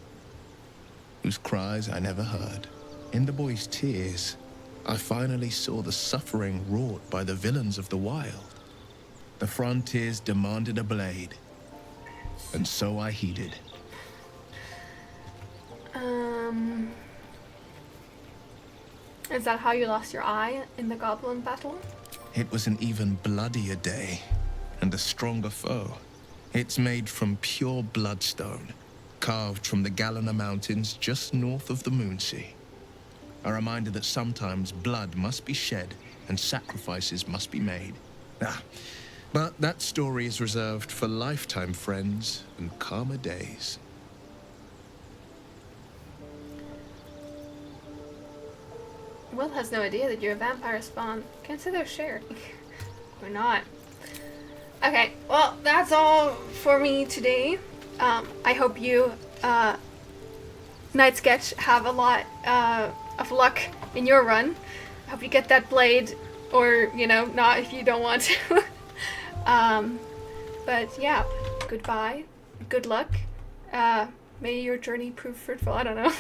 whose cries I never heard. In the boy's tears, I finally saw the suffering wrought by the villains of the wild. The frontiers demanded a blade, and so I heeded. Is that how you lost your eye in the goblin battle? It was an even bloodier day, and a stronger foe. It's made from pure bloodstone, carved from the Galena Mountains just north of the Moonsea. A reminder that sometimes blood must be shed and sacrifices must be made. But that story is reserved for lifetime friends and calmer days. Will has no idea that you're a vampire spawn. Consider sharing. Or not. Okay, well, that's all for me today. I hope you, Night Sketch, have a lot of luck in your run. I hope you get that blade, or, you know, not if you don't want to. But yeah, goodbye. Good luck. May your journey prove fruitful. I don't know.